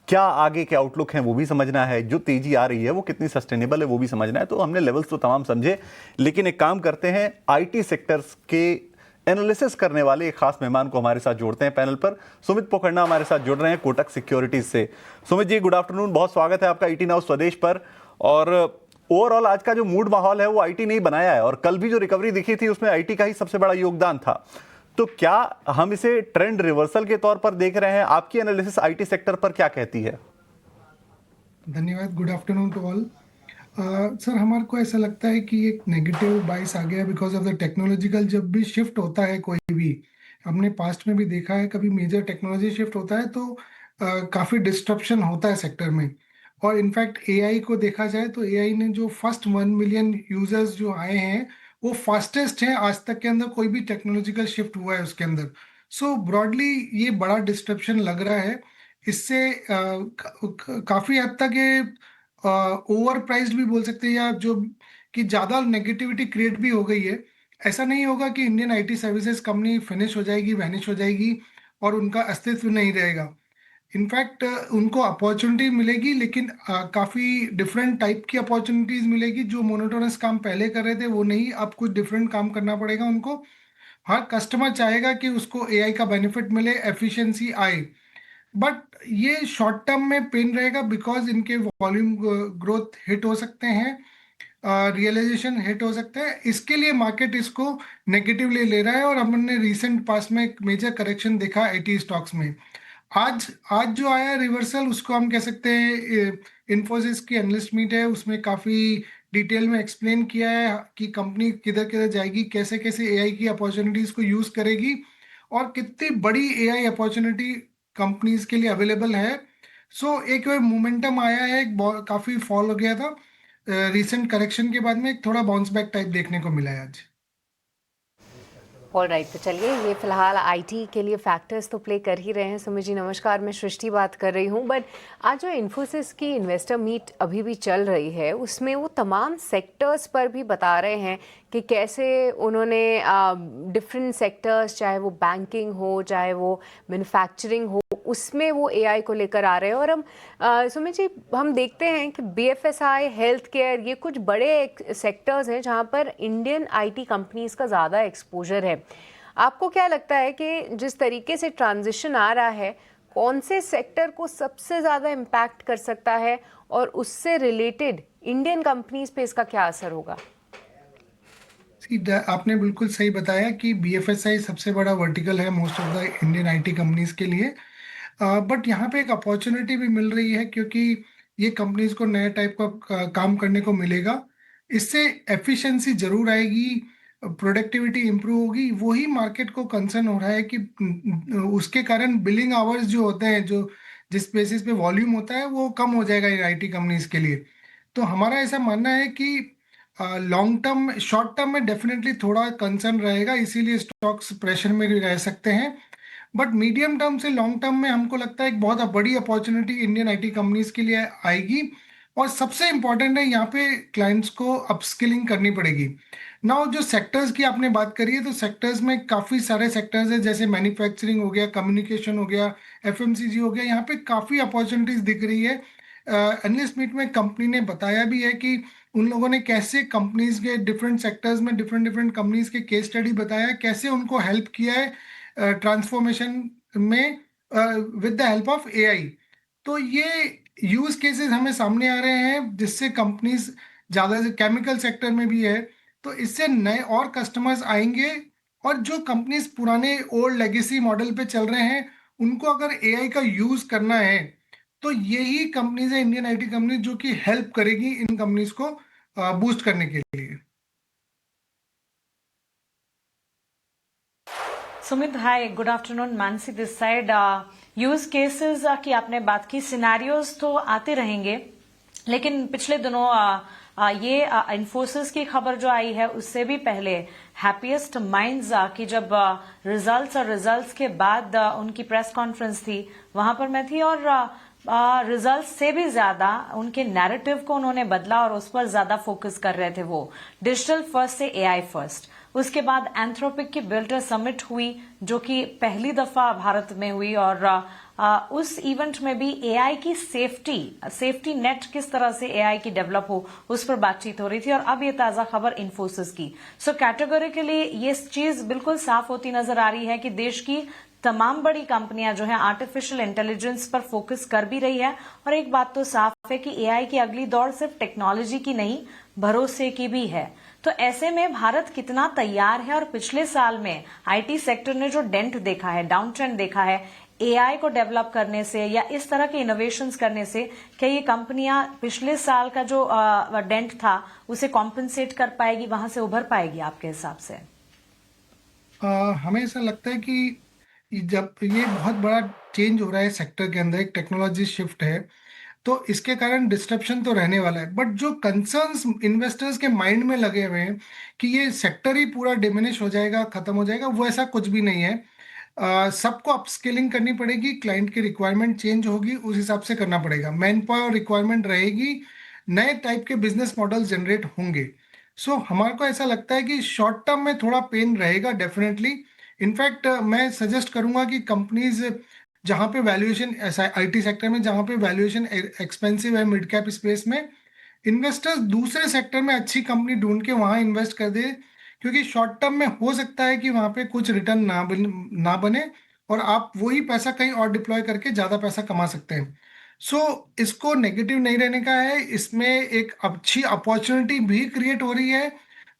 क्या आगे के आउटलुक हैं वो भी समझना है, जो तेजी आ रही है वो कितनी सस्टेनेबल है वो भी समझना है। तो हमने लेवल्स तो तमाम समझे, लेकिन एक काम करते हैं, आईटी सेक्टर्स के एनालिसिस करने वाले एक खास मेहमान को हमारे साथ जोड़ते हैं पैनल पर। सुमित पोखरना हमारे साथ जुड़ रहे हैं कोटक सिक्योरिटीज से। सुमित जी, गुड आफ्टरनून, बहुत स्वागत है आपका ईटी नाउ स्वदेश पर। और ओवरऑल आज का जो मूड माहौल है वो आईटी ने ही बनाया है, और कल भी जो रिकवरी दिखी थी उसमें आईटी का ही सबसे बड़ा योगदान था। तो क्या हम इसे ट्रेंड रिवर्सल के तौर पर देख रहे हैं? आपकी एनालिसिस आईटी सेक्टर पर क्या कहती है? धन्यवाद, good afternoon to all. Sir, हमारे को ऐसा लगता है कि एक नेगेटिव बाइस आ गया बिकॉज ऑफ द टेक्नोलॉजिकल। जब भी शिफ्ट होता है कोई भी, हमने पास्ट में भी देखा है, कभी मेजर टेक्नोलॉजी शिफ्ट होता है तो काफ़ी डिस्ट्रप्शन होता है सेक्टर में। और इनफैक्ट एआई को देखा जाए तो एआई ने जो फर्स्ट 1 मिलियन यूजर्स जो आए हैं वो फास्टेस्ट हैं आज तक के अंदर कोई भी टेक्नोलॉजिकल शिफ्ट हुआ है उसके अंदर। सो ब्रॉडली ये बड़ा डिस्ट्रप्शन लग रहा है। इससे काफ़ी हद तक ये ओवर प्राइस्ड भी बोल सकते हैं, या जो कि ज़्यादा नेगेटिविटी क्रिएट भी हो गई है। ऐसा नहीं होगा कि Indian IT services company finish हो जाएगी, वैनिश हो जाएगी और उनका अस्तित्व नहीं रहेगा। इनफैक्ट उनको अपॉर्चुनिटी मिलेगी, लेकिन काफ़ी डिफरेंट टाइप की अपॉर्चुनिटीज़ मिलेगी। जो मोनोटोनस काम पहले कर रहे थे वो नहीं, अब कुछ डिफरेंट काम करना पड़ेगा उनको। हर कस्टमर चाहेगा कि उसको एआई का बेनिफिट मिले, एफिशिएंसी आए, बट ये शॉर्ट टर्म में पेन रहेगा बिकॉज इनके वॉल्यूम ग्रोथ हिट हो सकते हैं, रियलाइजेशन हिट हो सकता है। इसके लिए मार्केट इसको नेगेटिवली ले रहा है और हमने रिसेंट पास में एक मेजर करेक्शन देखा आईटी स्टॉक्स में। आज जो आया रिवर्सल, उसको हम कह सकते हैं, इन्फोसिस की एनालिस्ट मीट है, उसमें काफ़ी डिटेल में एक्सप्लेन किया है कि कंपनी किधर किधर जाएगी, कैसे कैसे एआई की अपॉर्चुनिटीज़ को यूज़ करेगी और कितनी बड़ी एआई अपॉर्चुनिटी कंपनीज के लिए अवेलेबल है। सो एक मोमेंटम आया है, काफी फॉल हो गया था रीसेंट करेक्शन के बाद में, एक थोड़ा बाउंस बैक टाइप देखने को मिला है आज। ऑल राइट, तो चलिए, ये फिलहाल आईटी के लिए फैक्टर्स तो प्ले कर ही रहे हैं। सुमित जी नमस्कार, मैं सृष्टि बात कर रही हूँ। बट आज जो इन्फोसिस की इन्वेस्टर मीट अभी भी चल रही है, उसमें वो तमाम सेक्टर्स पर भी बता रहे हैं कि कैसे उन्होंने डिफरेंट सेक्टर्स, चाहे वो बैंकिंग हो, चाहे वो मैन्युफैक्चरिंग हो, उसमें वो एआई को लेकर आ रहे हैं। और हम सुमित जी, हम देखते हैं कि बीएफएसआई, हेल्थ केयर, ये कुछ बड़े सेक्टर्स हैं जहाँ पर इंडियन आईटी कंपनीज का ज़्यादा एक्सपोजर है। आपको क्या लगता है कि जिस तरीके से ट्रांजिशन आ रहा है, कौन से सेक्टर को सबसे ज़्यादा इम्पैक्ट कर सकता है, और उससे रिलेटेड इंडियन कंपनीज पे इसका क्या असर होगा? आपने बिल्कुल सही बताया कि बीएफएसआई सबसे बड़ा वर्टिकल है most of the Indian IT companies के लिए। बट यहाँ पे एक अपॉर्चुनिटी भी मिल रही है, क्योंकि ये कंपनीज को नए टाइप का काम करने को मिलेगा। इससे एफिशिएंसी जरूर आएगी, प्रोडक्टिविटी इंप्रूव होगी। वही मार्केट को कंसर्न हो रहा है कि उसके कारण बिलिंग आवर्स जो होते हैं, जो जिस बेसिस पे वॉल्यूम होता है, वो कम हो जाएगा आईटी कंपनीज के लिए। तो हमारा ऐसा मानना है कि लॉन्ग टर्म, शॉर्ट टर्म में डेफिनेटली थोड़ा कंसर्न रहेगा, इसीलिए स्टॉक्स प्रेशर में भी रह सकते हैं। बट मीडियम टर्म से लॉन्ग टर्म में हमको लगता है एक बहुत बड़ी अपॉर्चुनिटी इंडियन आईटी कंपनीज के लिए आएगी। और सबसे इम्पोर्टेंट है यहाँ पे क्लाइंट्स को अपस्किलिंग करनी पड़ेगी। नाउ जो सेक्टर्स की आपने बात करी है, तो सेक्टर्स में काफ़ी सारे सेक्टर्स हैं, जैसे मैन्युफैक्चरिंग हो गया, कम्युनिकेशन हो गया, एफएमसीजी हो गया। यहाँ पे काफ़ी अपॉर्चुनिटीज दिख रही है। एनालिस्ट मीट में कंपनी ने बताया भी है कि उन लोगों ने कैसे कंपनीज के डिफरेंट सेक्टर्स में डिफरेंट डिफरेंट कंपनीज के केस स्टडी बताया, कैसे उनको हेल्प किया है ट्रांसफॉर्मेशन में with the help of AI. तो ये यूज केसेस हमें सामने आ रहे हैं, जिससे कंपनीज ज़्यादा से केमिकल सेक्टर में भी है, तो इससे नए और कस्टमर्स आएंगे। और जो कंपनीज पुराने ओल्ड लेगेसी मॉडल पे चल रहे हैं, उनको अगर एआई का यूज करना है, तो यही कंपनीज है, इंडियन आईटी कंपनी, जो कि हेल्प करेगी इन कंपनीज को बूस्ट करने के लिए। Sumit, hi, good afternoon, Mansi this side. Use cases की आपने बात की, सिनेरियोज तो आते रहेंगे, लेकिन पिछले दिनों ये इन्फोसिस की खबर जो आई है, उससे भी पहले हैप्पीएस्ट माइंड्स की जब रिजल्ट्स के बाद उनकी प्रेस कॉन्फ्रेंस थी, वहां पर मैं थी, और रिजल्ट्स से भी ज्यादा उनके नैरेटिव को उन्होंने बदला और उस पर ज्यादा फोकस कर रहे थे। वो डिजिटल फर्स्ट से एआई फर्स्ट। उसके बाद एंथ्रोपिक की बिल्डर समिट हुई, जो कि पहली दफा भारत में हुई, और उस इवेंट में भी एआई की सेफ्टी नेट, किस तरह से एआई की डेवलप हो, उस पर बातचीत हो रही थी। और अब ये ताजा खबर इन्फोसिस की। सो कैटेगोरिकली ये चीज बिल्कुल साफ होती नजर आ रही है कि देश की तमाम बड़ी कंपनियां जो है आर्टिफिशियल इंटेलिजेंस पर फोकस कर भी रही है। और एक बात तो साफ है कि एआई की अगली दौड़ सिर्फ टेक्नोलॉजी की नहीं, भरोसे की भी है। तो ऐसे में भारत कितना तैयार है, और पिछले साल में आईटी सेक्टर ने जो डेंट देखा है, डाउन ट्रेंड देखा है, एआई को डेवलप करने से या इस तरह के इनोवेशंस करने से, क्या ये कंपनियां पिछले साल का जो डेंट था उसे कॉम्पेंसेट कर पाएगी, वहां से उभर पाएगी आपके हिसाब से? हमें ऐसा लगता है कि जब ये बहुत बड़ा चेंज हो रहा है सेक्टर के अंदर, एक टेक्नोलॉजी शिफ्ट है, तो इसके कारण डिस्ट्रप्शन तो रहने वाला है। बट जो कंसर्न्स इन्वेस्टर्स के माइंड में लगे हुए हैं कि ये सेक्टर ही पूरा डिमिनिश हो जाएगा, खत्म हो जाएगा, वो ऐसा कुछ भी नहीं है। सबको अपस्किलिंग करनी पड़ेगी, क्लाइंट की रिक्वायरमेंट चेंज होगी, उस हिसाब से करना पड़ेगा, मैन पावर रिक्वायरमेंट रहेगी, नए टाइप के बिजनेस मॉडल जनरेट होंगे। सो हमारे को ऐसा लगता है कि शॉर्ट टर्म में थोड़ा पेन रहेगा डेफिनेटली। इनफैक्ट मैं सजेस्ट करूंगा कि कंपनीज जहाँ पे वैल्यूएशन, ऐसा आईटी सेक्टर में जहाँ पे वैल्यूएशन एक्सपेंसिव है, मिड कैप स्पेस में, इन्वेस्टर्स दूसरे सेक्टर में अच्छी कंपनी ढूंढ के वहाँ इन्वेस्ट कर दे, क्योंकि शॉर्ट टर्म में हो सकता है कि वहाँ पे कुछ रिटर्न ना बने, और आप वही पैसा कहीं और डिप्लॉय करके ज़्यादा पैसा कमा सकते हैं। सो इसको नेगेटिव नहीं रहने का है, इसमें एक अच्छी अपॉर्चुनिटी भी क्रिएट हो रही है।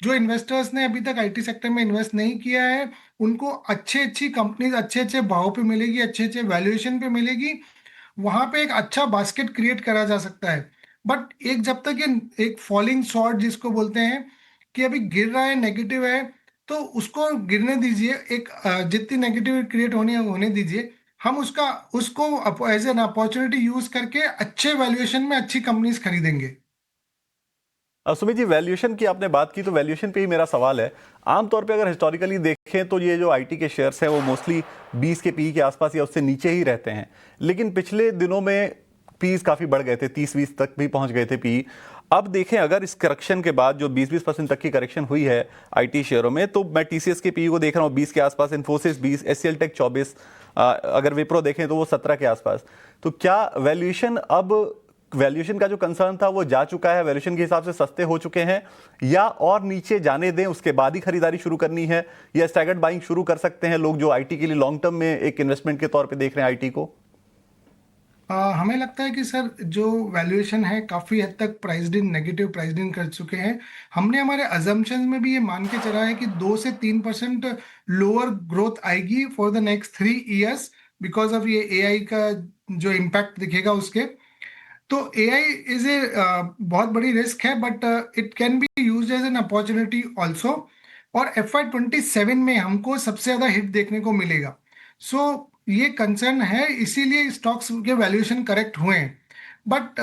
जो इन्वेस्टर्स ने अभी तक आईटी सेक्टर में इन्वेस्ट नहीं किया है, उनको अच्छी कंपनीज अच्छे अच्छे भाव पे मिलेगी, अच्छे अच्छे वैल्यूएशन पे मिलेगी, वहां पे एक अच्छा बास्केट क्रिएट करा जा सकता है। बट एक जब तक ये एक फॉलिंग शॉर्ट जिसको बोलते हैं, कि अभी गिर रहा है, नेगेटिव है, तो उसको गिरने दीजिए, एक जितनी नेगेटिविटी क्रिएट होने दीजिए। हम उसको एज एन अपॉर्चुनिटी यूज करके अच्छे वैल्यूएशन में अच्छी कंपनीज खरीदेंगे। सुमित जी, वैल्यूएशन की आपने बात की, तो वैल्यूएशन पे ही मेरा सवाल है। आमतौर पे अगर हिस्टोरिकली देखें तो ये जो आईटी के शेयर्स हैं वो मोस्टली 20 के पी के आसपास या उससे नीचे ही रहते हैं, लेकिन पिछले दिनों में पीस काफ़ी बढ़ गए थे, 30-20 तक भी पहुंच गए थे पी। अब देखें, अगर इस करेक्शन के बाद जो 20% तक की करेक्शन हुई है आईटी शेयरों में, तो मैं टीसीएस के पी को देख रहा हूँ 20 के आसपास, इन्फोसिस 20, एचसीएल टेक 24, अगर विप्रो देखें तो वो 17 के आसपास। तो क्या वैल्यूएशन का जो कंसर्न था वो जा चुका है, वैल्यूएशन के हिसाब से सस्ते हो चुके हैं, या और नीचे जाने दें उसके बाद ही खरीदारी शुरू करनी है, या स्टैगर्ड बाइंग शुरू कर सकते हैं लोग जो आईटी के लिए लॉन्ग टर्म में एक इन्वेस्टमेंट के तौर पे देख रहे हैं आईटी को? हमें लगता है कि सर जो वैल्यूएशन है काफी हद तक प्राइस्ड इन, नेगेटिव प्राइस्ड इन कर चुके हैं। हमने हमारे अजम्पशंस में भी ये मान के चला है कि 2 से 3% लोअर ग्रोथ आएगी for the next 3 years because of ये एआई का जो इम्पैक्ट दिखेगा उसके। तो एआई इज ए बहुत बड़ी रिस्क है, but it can be used as an opportunity also. और FY27 में हमको सबसे ज्यादा हिट देखने को मिलेगा। सो ये कंसर्न है, इसीलिए स्टॉक्स के वैल्यूएशन करेक्ट हुए हैं। बट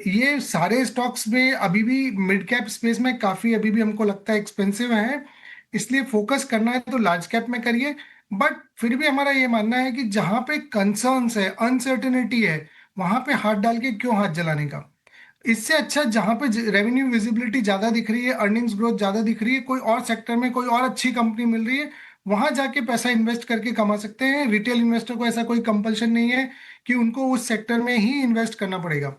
ये सारे स्टॉक्स में अभी भी मिड कैप स्पेस में काफी अभी भी हमको लगता है एक्सपेंसिव है, इसलिए फोकस करना है तो लार्ज कैप में करिए। बट फिर भी हमारा ये मानना है कि जहां पे कंसर्न्स है, अनसर्टेनिटी है, वहां पे हाथ डाल के क्यों हाथ जलाने का। इससे अच्छा जहां पे रेवेन्यू विजिबिलिटी ज्यादा दिख रही है, अर्निंग्स ग्रोथ ज्यादा दिख रही है, कोई और सेक्टर में कोई और अच्छी कंपनी मिल रही है, वहां जाके पैसा इन्वेस्ट करके कमा सकते हैं। रिटेल इन्वेस्टर को ऐसा कोई कंपल्शन नहीं है कि उनको उस सेक्टर में ही इन्वेस्ट करना पड़ेगा।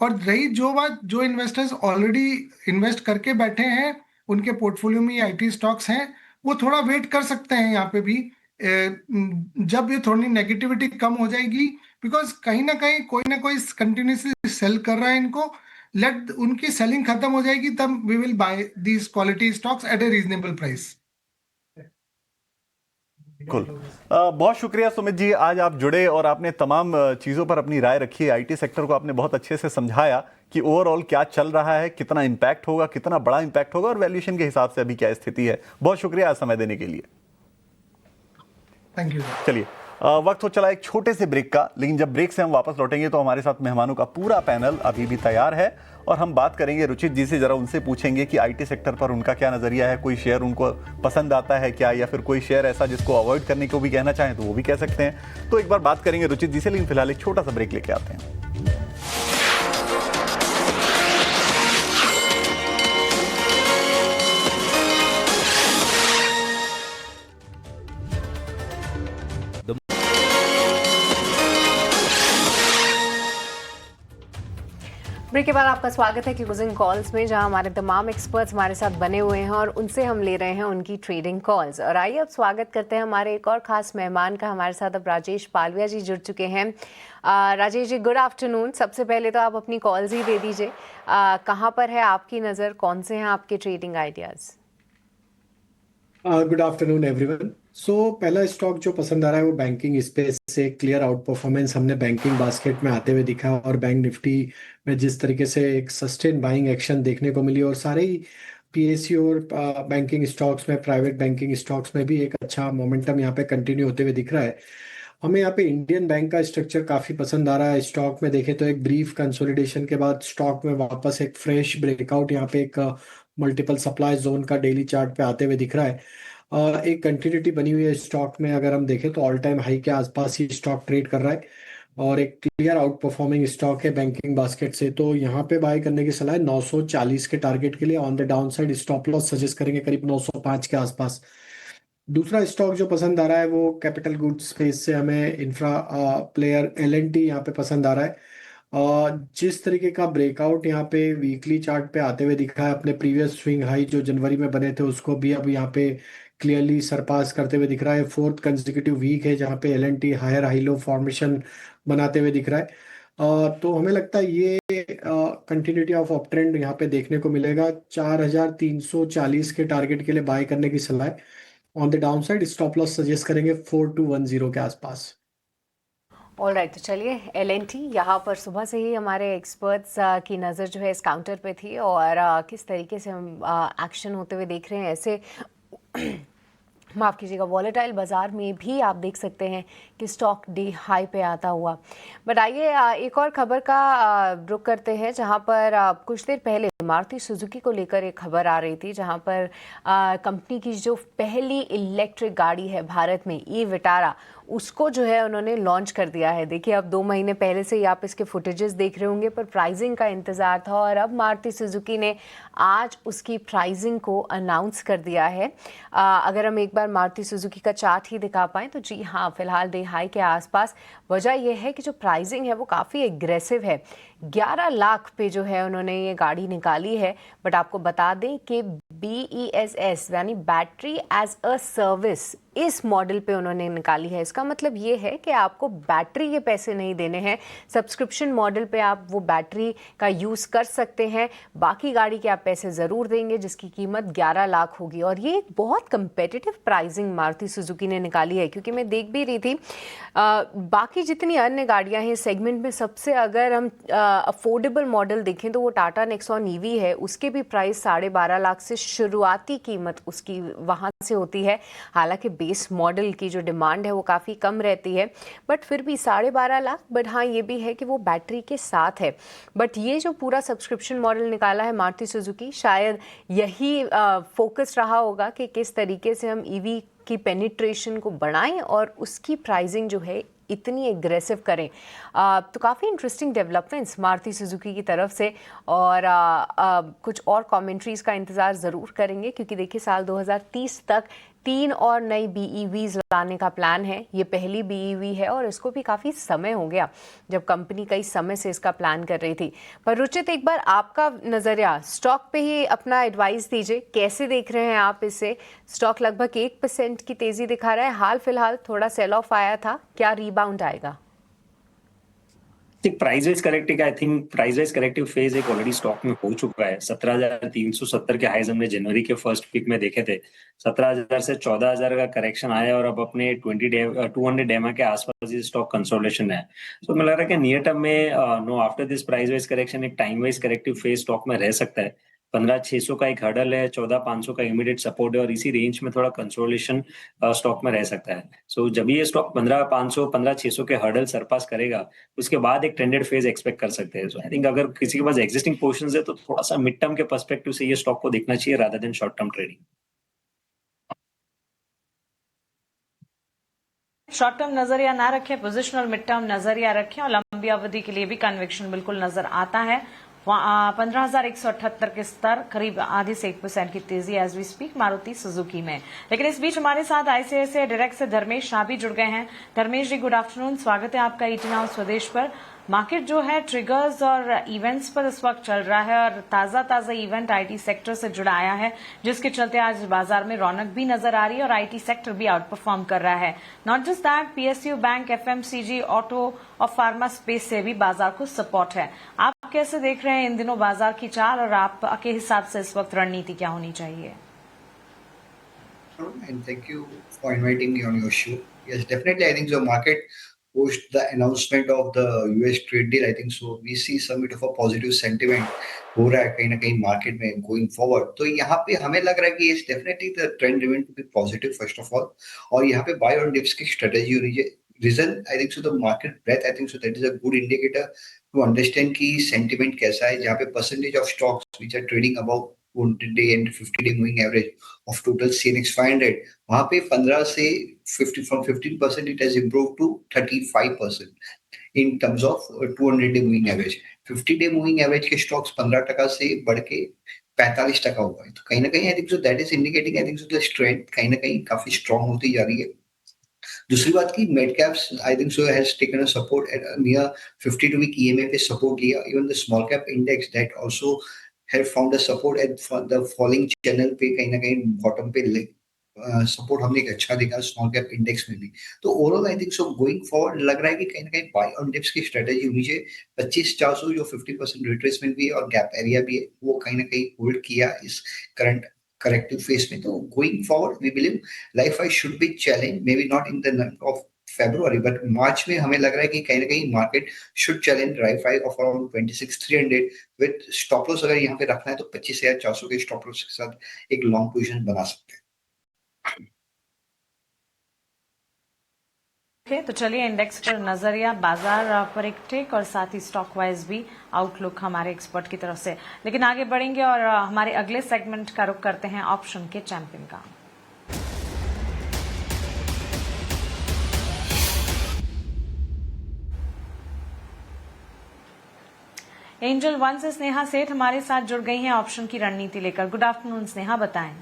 और रही जो बात, जो इन्वेस्टर्स ऑलरेडी इन्वेस्ट करके बैठे हैं, उनके पोर्टफोलियो में आईटी स्टॉक्स हैं, वो थोड़ा वेट कर सकते हैं यहाँ पे भी। जब ये थोड़ी नेगेटिविटी कम हो जाएगी, बिकॉज कहीं ना कोई कंटिन्यूसली सेल कर रहा है इनको, लेट उनकी सेलिंग खत्म हो जाएगी, तब we will buy these quality stocks at a reasonable price. बिल्कुल। बहुत शुक्रिया सुमित जी, आज आप जुड़े और आपने तमाम चीज़ों पर अपनी राय रखी। आईटी सेक्टर को आपने बहुत अच्छे से समझाया कि ओवरऑल क्या चल रहा है, कितना इम्पैक्ट होगा, कितना बड़ा इम्पैक्ट होगा और वैल्यूएशन के हिसाब से अभी क्या स्थिति है। बहुत शुक्रिया आज समय देने के लिए। Thank you. चलिए, वक्त हो चला एक छोटे से ब्रेक का, लेकिन जब ब्रेक से हम वापस लौटेंगे तो हमारे साथ मेहमानों का पूरा पैनल अभी भी तैयार है और हम बात करेंगे रुचित जी से। जरा उनसे पूछेंगे कि आईटी सेक्टर पर उनका क्या नजरिया है, कोई शेयर उनको पसंद आता है क्या, या फिर कोई शेयर ऐसा जिसको अवॉइड करने को भी कहना चाहें तो वो भी कह सकते हैं। तो एक बार बात करेंगे रुचित जी से, लेकिन फिलहाल एक छोटा सा ब्रेक लेके आते हैं। ब्रेक के बाद आपका स्वागत है क्लोजिंग कॉल्स में, जहां हमारे तमाम एक्सपर्ट्स हमारे साथ बने हुए हैं और उनसे हम ले रहे हैं उनकी ट्रेडिंग कॉल्स। और आइए अब स्वागत करते हैं हमारे एक और खास मेहमान का। हमारे साथ अब राजेश पालविया जी जुड़ चुके हैं। Rajesh ji, good afternoon. सबसे पहले तो आप अपनी कॉल्स ही दे दीजिए, कहाँ पर है आपकी नज़र, कौन से हैं आपके trading ideas? Good afternoon everyone. So पहला स्टॉक जो पसंद आ रहा है वो बैंकिंग स्पेस से क्लियर आउट परफॉर्मेंस हमने बैंकिंग बास्केट में आते हुए दिखा, और बैंक निफ्टी में जिस तरीके से एक सस्टेन बाइंग एक्शन देखने को मिली, और सारे ही पीएसयू और बैंकिंग स्टॉक्स में, प्राइवेट बैंकिंग स्टॉक्स में भी एक अच्छा मोमेंटम यहाँ पे कंटिन्यू होते हुए दिख रहा है। हमें यहाँ पे इंडियन बैंक का स्ट्रक्चर काफी पसंद आ रहा है। स्टॉक में देखें तो एक ब्रीफ कंसोलिडेशन के बाद स्टॉक में वापस एक फ्रेश ब्रेकआउट यहाँ पे एक मल्टीपल सप्लाई जोन का डेली चार्ट पे आते हुए दिख रहा है। एक कंटिन्यूटी बनी हुई है स्टॉक में। अगर हम देखें तो ऑल टाइम हाई के आसपास ही स्टॉक ट्रेड कर रहा है और एक क्लियर आउट परफॉर्मिंग स्टॉक है बैंकिंग बास्केट से। तो यहाँ पे बाय करने की सलाह है 940 के टारगेट के लिए। On the down side stop loss suggest करेंगे करीब 905 के आसपास। दूसरा स्टॉक जो पसंद आ रहा है वो कैपिटल गुड्स स्पेस से हमें इंफ्रा प्लेयर L&T यहाँ पे पसंद आ रहा है। जिस तरीके का ब्रेकआउट यहाँ पे वीकली चार्ट पे आते हुए दिखा है, अपने प्रीवियस स्विंग हाई जो जनवरी में बने थे उसको भी अब यहाँ पे क्लियरली सरपास करते हुए दिख रहा है। फोर्थ कंसेक्यूटिव वीक है जहाँ पे L&T higher high low formation बनाते हुए दिख रहा है। तो हमें लगता है ये कंटिन्यूटी ऑफ अप ट्रेंड यहाँ पे देखने को मिलेगा। 4340 के टारगेट के लिए बाय करने की सलाह है। On the down side stop loss suggest करेंगे 4210 के आसपास। ऑल राइट, तो चलिए L&T यहाँ पर सुबह से ही हमारे एक्सपर्ट्स की नज़र जो है इस काउंटर पे थी, और किस तरीके से हम एक्शन होते हुए देख रहे हैं। ऐसे माफ़ कीजिएगा, वॉलेटाइल बाज़ार में भी आप देख सकते हैं कि स्टॉक डे हाई पे आता हुआ। बट आइए एक और खबर का रुख करते हैं, जहां पर कुछ देर पहले मारुति सुजुकी को लेकर एक खबर आ रही थी, जहां पर कंपनी की जो पहली इलेक्ट्रिक गाड़ी है भारत में, ई विटारा, उसको जो है उन्होंने लॉन्च कर दिया है। देखिए, अब 2 महीने पहले से ही आप इसके फुटेजेस देख रहे होंगे, पर प्राइसिंग का इंतज़ार था और अब मारुति सुजुकी ने आज उसकी प्राइसिंग को अनाउंस कर दिया है। अगर हम एक बार मारुति सुजुकी का चार्ट ही दिखा पाएँ तो जी हाँ, फिलहाल डे हाई के आसपास। वजह यह है कि जो प्राइसिंग है वो काफ़ी एग्रेसिव है। 11 लाख पे जो है उन्होंने ये गाड़ी निकाली है। बट आपको बता दें कि BESS यानी बैटरी एज अ सर्विस, इस मॉडल पे उन्होंने निकाली है। इसका मतलब ये है कि आपको बैटरी के पैसे नहीं देने हैं, सब्सक्रिप्शन मॉडल पे आप वो बैटरी का यूज़ कर सकते हैं। बाकी गाड़ी के आप पैसे ज़रूर देंगे, जिसकी कीमत 11 लाख होगी। और ये एक बहुत कंपेटिटिव प्राइसिंग मारुति सुजुकी ने निकाली है, क्योंकि मैं देख भी रही थी बाकी जितनी अन्य गाड़ियां हैं सेगमेंट में, सबसे अगर हम अफोर्डेबल मॉडल देखें तो वो टाटा नेक्सॉन ईवी है। उसके भी प्राइस 12.5 लाख से शुरुआती कीमत उसकी वहाँ से होती है। हालांकि बेस मॉडल की जो डिमांड है वो काफ़ी कम रहती है, बट फिर भी 12.5 लाख। बट हाँ, ये भी है कि वो बैटरी के साथ है। बट ये जो पूरा सब्सक्रिप्शन मॉडल निकाला है मारुति सुजुकी, शायद यही फोकस रहा होगा कि किस तरीके से हम ईवी की पेनिट्रेशन को बढ़ाएं और उसकी प्राइसिंग जो है इतनी एग्रेसिव करें। तो काफ़ी इंटरेस्टिंग डेवलपमेंट्स मारुति सुजुकी की तरफ से। और कुछ और कमेंट्रीज़ का इंतज़ार ज़रूर करेंगे, क्योंकि देखिए साल 2030 तक 3 और नई BEVs लाने का प्लान है। ये पहली BEV है और इसको भी काफ़ी समय हो गया, जब कंपनी कई समय से इसका प्लान कर रही थी। पर रुचित, एक बार आपका नज़रिया स्टॉक पे ही अपना एडवाइस दीजिए, कैसे देख रहे हैं आप इसे? स्टॉक लगभग 1% की तेज़ी दिखा रहा है, हाल फिलहाल थोड़ा सेल ऑफ आया था, क्या रीबाउंड आएगा? Price wise corrective, I think price wise corrective phase एक ऑलरेडी स्टॉक में हो चुका है। 17,370 के हाईज हमने जनवरी के फर्स्ट वीक में देखे थे। 17,000 से 14,000 का करेक्शन आया और अब अपने 200 डेमा के आसपास ये स्टॉक कंसोलिडेशन है। तो मुझे लग रहा है कि नियर टर्म में no after this price wise correction एक time wise corrective phase stock में रह सकता है। 15,600 का एक हर्डल है, 14,500 का इमीडिएट सपोर्ट है और इसी रेंज में थोड़ा कंसोलिडेशन स्टॉक में रह सकता है। सो जब ये स्टॉक 15,500 15,600 के हर्डल सरपास करेगा, उसके बाद एक ट्रेंडेड फेज एक्सपेक्ट कर सकते हैं। सो आई थिंक अगर किसी के पास एग्जिस्टिंग पोर्शंस है तो थोड़ा सा मिड टर्म के पर्सपेक्टिव से ये स्टॉक को देखना चाहिए rather than short term trading. Short term नजरिया ना रखें, पोजिशनल मिड टर्म नजरिया रखें और लंबी अवधि के लिए भी कन्विक्शन बिल्कुल नजर आता है। 15,178 के स्तर, करीब आधी से 1% की तेजी as we speak Maruti Suzuki में। लेकिन इस बीच हमारे साथ ICICI डायरेक्ट से धर्मेश शाह भी जुड़ गए हैं। धर्मेश जी, गुड आफ्टरनून, स्वागत है आपका ET नाउ स्वदेश पर। मार्केट जो है ट्रिगर्स और इवेंट्स पर इस वक्त चल रहा है और ताजा इवेंट IT सेक्टर से जुड़ा आया है, जिसके चलते आज बाजार में रौनक भी नजर आ रही है और IT सेक्टर भी आउट परफॉर्म कर रहा है। Not just that, PSU, bank, FMCG, auto और फार्मा स्पेस से भी बाजार को सपोर्ट है। आप कैसे देख रहे हैं इन दिनों बाजार की चाल और आपके हिसाब से इस वक्त रणनीति क्या होनी चाहिए? And thank you for inviting me on your show. Yes, definitely. I think the market post the announcement of the US trade deal, I think so we see some bit of a positive sentiment हो रहा है कहीं ना कहीं मार्केट में गोइंग फॉरवर्ड। तो यहाँ पे हमें लग रहा है कि definitely the trend remain to be positive first of all, और यहाँ पे बाय ऑन डिप्स की स्ट्रेटेजी होनी चाहिए। Reason I think so the market breath, I think so that is a good indicator to understand की सेंटिमेंट कैसा है। जहाँ पे percentage of stocks which are trading about 100-day and 50-day moving average of total CNX 500, वहाँ पे 15 से 50 from 15% it has improved to 35% in terms of 200-day moving average। 50-day moving average के स्टॉक्स 15% से बढ़ के 45% हुआ है। तो कहीं ना कहीं आई think so that is indicating I think so the strength कहीं ना कहीं काफी स्ट्रांग होती जा रही है। दूसरी बात की mid caps I think so has taken a support at near 52 week EMA पे सपोर्ट लिया। Even the small cap index that also have found a support at the falling channel पे कहीं ना कहीं बॉटम पे सपोर्ट हमने एक अच्छा देखा स्मॉल कैप इंडेक्स में भी। तो overall I think so going forward लग रहा है कि कहीं ना कहीं बाय ऑन डिप्स की स्ट्रेटेजी होनी चाहिए। 25,400 जो 50% रिट्रेसमेंट भी है और गैप एरिया भी है, वो कहीं ना कहीं होल्ड किया इस करंट करेक्टिव फेस में। तो going forward we believe life I should be challenge, maybe not in the off February, but March में हमें लग रहा है कि कहीं ना कहीं market should challenge RFI off around 26,300 with stop loss. अगर यहाँ पे रखना है तो 25,400 के स्टॉप लॉस के साथ एक लॉन्ग पोजीशन बना सकते हैं। तो चलिए इंडेक्स पर नजरिया बाजार पर एक टेक और साथ ही स्टॉक वाइज भी आउटलुक हमारे एक्सपर्ट की तरफ से। लेकिन आगे बढ़ेंगे और हमारे अगले सेगमेंट का रुख करते हैं ऑप्शन के चैंपियन का। एंजल वन से स्नेहा सेठ हमारे साथ जुड़ गई हैं ऑप्शन की रणनीति लेकर। गुड आफ्टरनून स्नेहा, बताएं।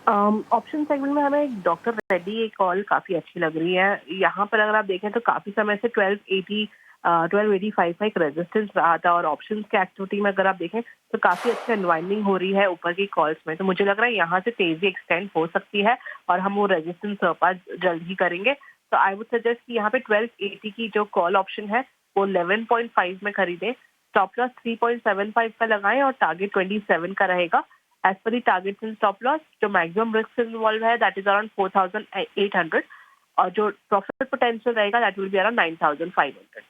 ऑप्शन सेगमेंट में हमें डॉक्टर रेड्डी एक कॉल काफी अच्छी लग रही है। यहाँ पर अगर आप देखें तो काफी समय से 1285 का एक रेजिस्टेंस रहा था और ऑप्शंस के एक्टिविटी में अगर आप देखें तो काफी अच्छी अनवाइंडिंग हो रही है ऊपर की कॉल्स में। तो मुझे लग रहा है यहाँ से तेजी एक्सटेंड हो सकती है और हम वो रेजिस्टेंस सरपास जल्द ही करेंगे। तो आई वुड सजेस्ट कि यहाँ पे 1280 की जो कॉल ऑप्शन है वो 11.5 में खरीदें, स्टॉप लॉस 3.75 का लगाएं और टारगेट 27 का रहेगा। As per the target and stop loss जो मैक्सिमम रिस्क इन्वॉल्व है दैट इज अराउंड 4,800 और जो प्रॉफिट पोटेंशियल रहेगा दैट विल बी अराउंड 9,500।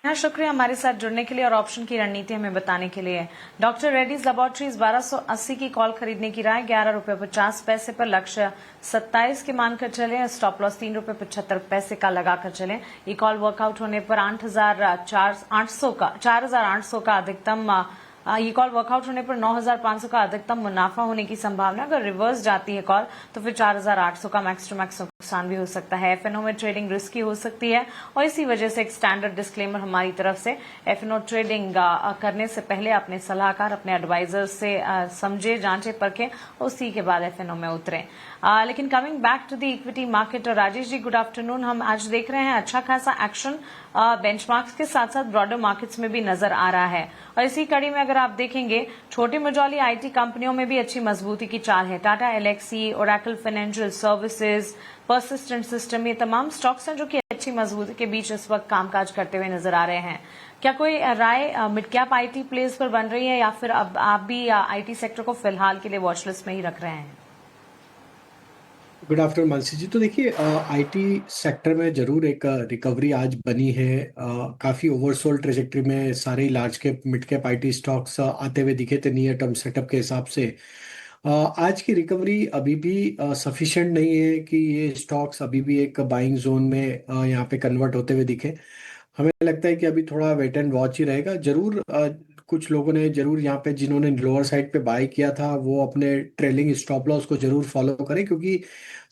हाँ, शुक्रिया हमारे साथ जुड़ने के लिए और ऑप्शन की रणनीति हमें बताने के लिए। डॉक्टर रेड्डीज लेबोरेटरीज 1280 की कॉल खरीदने की राय, 11 रुपए 50 पैसे पर, लक्ष्य 27 के मानकर चले, स्टॉप लॉस 3 रुपए 75 पैसे का लगाकर चले। ये कॉल वर्कआउट होने पर 4,800 का अधिकतम, ये कॉल वर्कआउट होने पर 9,500 का अधिकतम मुनाफा होने की संभावना। अगर रिवर्स जाती है कॉल तो फिर 4,800 का मैक्स टू मैक्स नुकसान भी हो सकता है। एफएनओ में ट्रेडिंग रिस्की हो सकती है और इसी वजह से एक स्टैंडर्ड डिस्क्लेमर हमारी तरफ से, एफएनओ ट्रेडिंग करने से पहले अपने सलाहकार, अपने एडवाइजर से समझे, जांचे, परखें, उसी के बाद एफएनओ में उतरें। लेकिन coming back to the equity market, Rajesh ji good afternoon. हम आज देख रहे हैं अच्छा खासा एक्शन बेंचमार्क्स के साथ साथ ब्रॉडर मार्केट्स में भी नजर आ रहा है और इसी कड़ी में अगर आप देखेंगे छोटी मझौली आईटी कंपनियों में भी अच्छी मजबूती की चाल है। Tata Elxsi, Oracle Financial Services, Persistent System, ये तमाम स्टॉक्स हैं जो कि अच्छी मजबूती के बीच इस वक्त कामकाज करते हुए नजर आ रहे हैं। क्या कोई राय मिड कैप आईटी प्लेस पर बन रही है या फिर अब आप भी आईटी सेक्टर को फिलहाल के लिए वॉच लिस्ट में ही रख रहे हैं? गुड आफ्टरनून मानसी जी। तो देखिए आईटी सेक्टर में जरूर एक रिकवरी आज बनी है। काफी ओवरसोल्ड ट्रेजेक्टरी में सारे large cap mid cap IT stocks आते हुए दिखे थे नियर टर्म सेटअप के हिसाब से। आज की रिकवरी अभी भी सफिशिएंट नहीं है कि ये स्टॉक्स अभी भी एक बाइंग जोन में यहाँ पे कन्वर्ट होते हुए दिखे। हमें लगता है कि अभी थोड़ा वेट एंड वॉच ही रहेगा। जरूर कुछ लोगों ने जरूर यहाँ पे जिन्होंने लोअर साइड पे बाय किया था वो अपने ट्रेलिंग स्टॉप लॉस को जरूर फॉलो करें, क्योंकि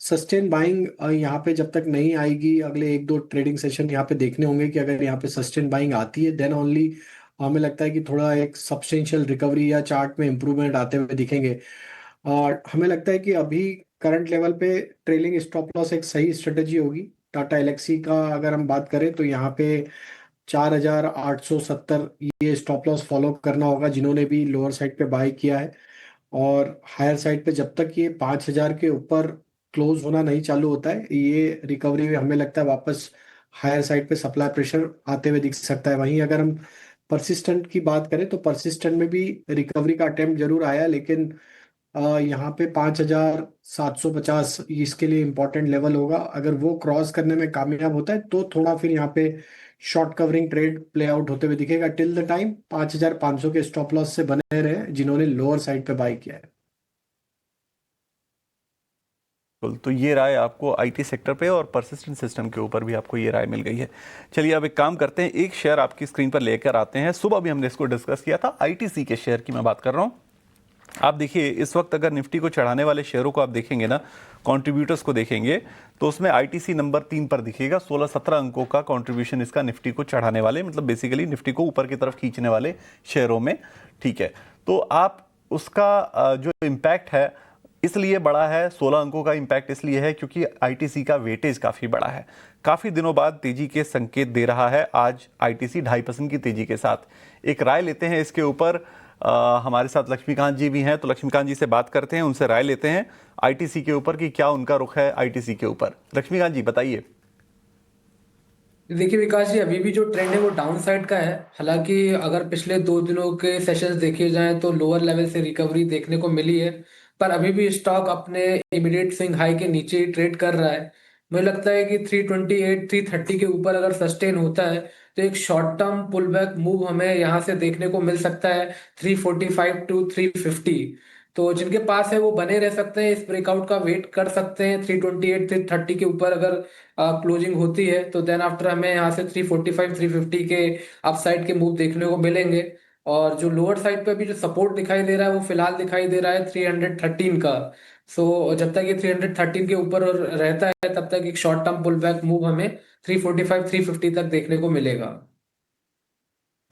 सस्टेन बाइंग यहाँ पे जब तक नहीं आएगी, अगले 1-2 ट्रेडिंग सेशन यहाँ पे देखने होंगे कि अगर यहाँ पे सस्टेन बाइंग आती है देन ओनली हमें लगता है कि थोड़ा एक सब्सटेंशियल रिकवरी या चार्ट में इंप्रूवमेंट आते हुए दिखेंगे। और हमें लगता है कि अभी करंट लेवल पे ट्रेलिंग स्टॉप लॉस एक सही स्ट्रेटेजी होगी। टाटा एलेक्सी का अगर हम बात करें तो यहाँ पे 4,870 ये स्टॉप लॉस फॉलो करना होगा जिन्होंने भी लोअर साइड पे बाय किया है। और हायर साइड पे जब तक ये 5,000 के ऊपर क्लोज होना नहीं चालू होता है, ये रिकवरी में हमें लगता है वापस हायर साइड पे सप्लाई प्रेशर आते हुए दिख सकता है। वहीं अगर हम परसिस्टेंट की बात करें तो परसिस्टेंट में भी रिकवरी का अटेम्प्ट जरूर आया, लेकिन यहाँ पे 5,750 इसके लिए इंपॉर्टेंट लेवल होगा। अगर वो क्रॉस करने में कामयाब होता है तो थोड़ा फिर यहाँ पे short covering trade play out होते हुए दिखेगा। टिल द टाइम 5,500 के स्टॉप लॉस से बने रहे जिन्होंने लोअर साइड पे बाय किया है। तो ये राय आपको आईटी सेक्टर पे और परसिस्टेंट सिस्टम के ऊपर भी आपको ये राय मिल गई है। चलिए अब एक काम करते हैं, एक शेयर आपकी स्क्रीन पर लेकर आते हैं। सुबह भी हमने इसको डिस्कस किया था, आईटीसी के शेयर की मैं बात कर रहा हूँ। आप देखिए इस वक्त अगर निफ्टी को चढ़ाने वाले शेयरों को आप देखेंगे ना, कंट्रीब्यूटर्स को देखेंगे तो उसमें आईटीसी नंबर 3 पर दिखेगा। 16-17 अंकों का कंट्रीब्यूशन इसका निफ्टी को चढ़ाने वाले, मतलब बेसिकली निफ्टी को ऊपर की तरफ खींचने वाले शेयरों में। ठीक है, तो आप उसका जो इम्पैक्ट है इसलिए बड़ा है, 16 अंकों का इम्पैक्ट इसलिए है क्योंकि आईटीसी का वेटेज काफ़ी बड़ा है। काफ़ी दिनों बाद तेजी के संकेत दे रहा है। आज आईटीसी 2.5% की तेजी के साथ। एक राय लेते हैं इसके ऊपर, हमारे साथ लक्ष्मीकांत जी भी हैं, तो लक्ष्मीकांत जी से बात करते हैं, उनसे राय लेते हैं आईटीसी के ऊपर कि क्या उनका रुख है आईटीसी के ऊपर। लक्ष्मीकांत जी बताइए। देखिए विकास जी, अभी भी जो ट्रेंड है वो डाउन साइड का है। हालांकि अगर पिछले 2 दिनों के सेशंस देखे जाएं तो लोअर लेवल से रिकवरी देखने को मिली है, पर अभी भी स्टॉक अपने इमीडिएट स्विंग हाई के नीचे ही ट्रेड कर रहा है। मुझे लगता है कि 328 330 के ऊपर अगर सस्टेन होता है तो एक short term pull back move हमें यहाँ से देखने को मिल सकता है 345 टू 350। तो जिनके पास है वो बने रह सकते हैं, इस ब्रेकआउट का वेट कर सकते हैं 328 330 के ऊपर अगर क्लोजिंग होती है तो देन आफ्टर हमें यहाँ से 345 350 के अपसाइड के मूव देखने को मिलेंगे। और जो लोअर साइड पे भी जो सपोर्ट दिखाई दे रहा है वो फिलहाल दिखाई दे रहा है 313 का। सो जब तक ये 313 के ऊपर रहता है तब तक एक short term pull back move हमें 345 350 तक देखने को मिलेगा।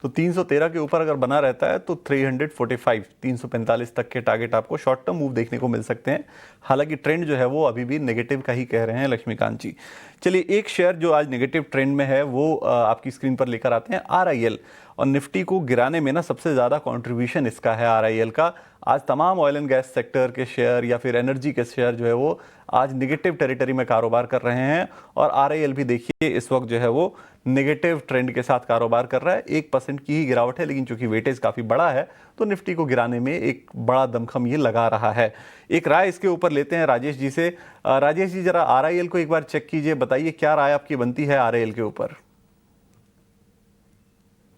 तो 313 के ऊपर अगर बना रहता है तो 345 345 तक के टारगेट आपको शॉर्ट टर्म मूव देखने को मिल सकते हैं। हालांकि ट्रेंड जो है वो अभी भी नेगेटिव का ही कह रहे हैं लक्ष्मीकांत जी। चलिए एक शेयर जो आज नेगेटिव ट्रेंड में है वो आपकी स्क्रीन पर लेकर आते हैं, RIL। और निफ्टी को गिराने में ना सबसे ज़्यादा कंट्रीब्यूशन इसका है RIL का। आज तमाम ऑयल एंड गैस सेक्टर के शेयर या फिर एनर्जी के शेयर जो है वो आज निगेटिव टेरिटरी में कारोबार कर रहे हैं। और RIL भी देखिए इस वक्त जो है वो नेगेटिव ट्रेंड के साथ कारोबार कर रहा है। 1% की ही गिरावट है, लेकिन चूंकि वेटेज काफ़ी बड़ा है तो निफ्टी को गिराने में एक बड़ा दमखम ये लगा रहा है। एक राय इसके ऊपर लेते हैं राजेश जी से। राजेश जी जरा RIL को एक बार चेक कीजिए, बताइए क्या राय आपकी बनती है RIL के ऊपर।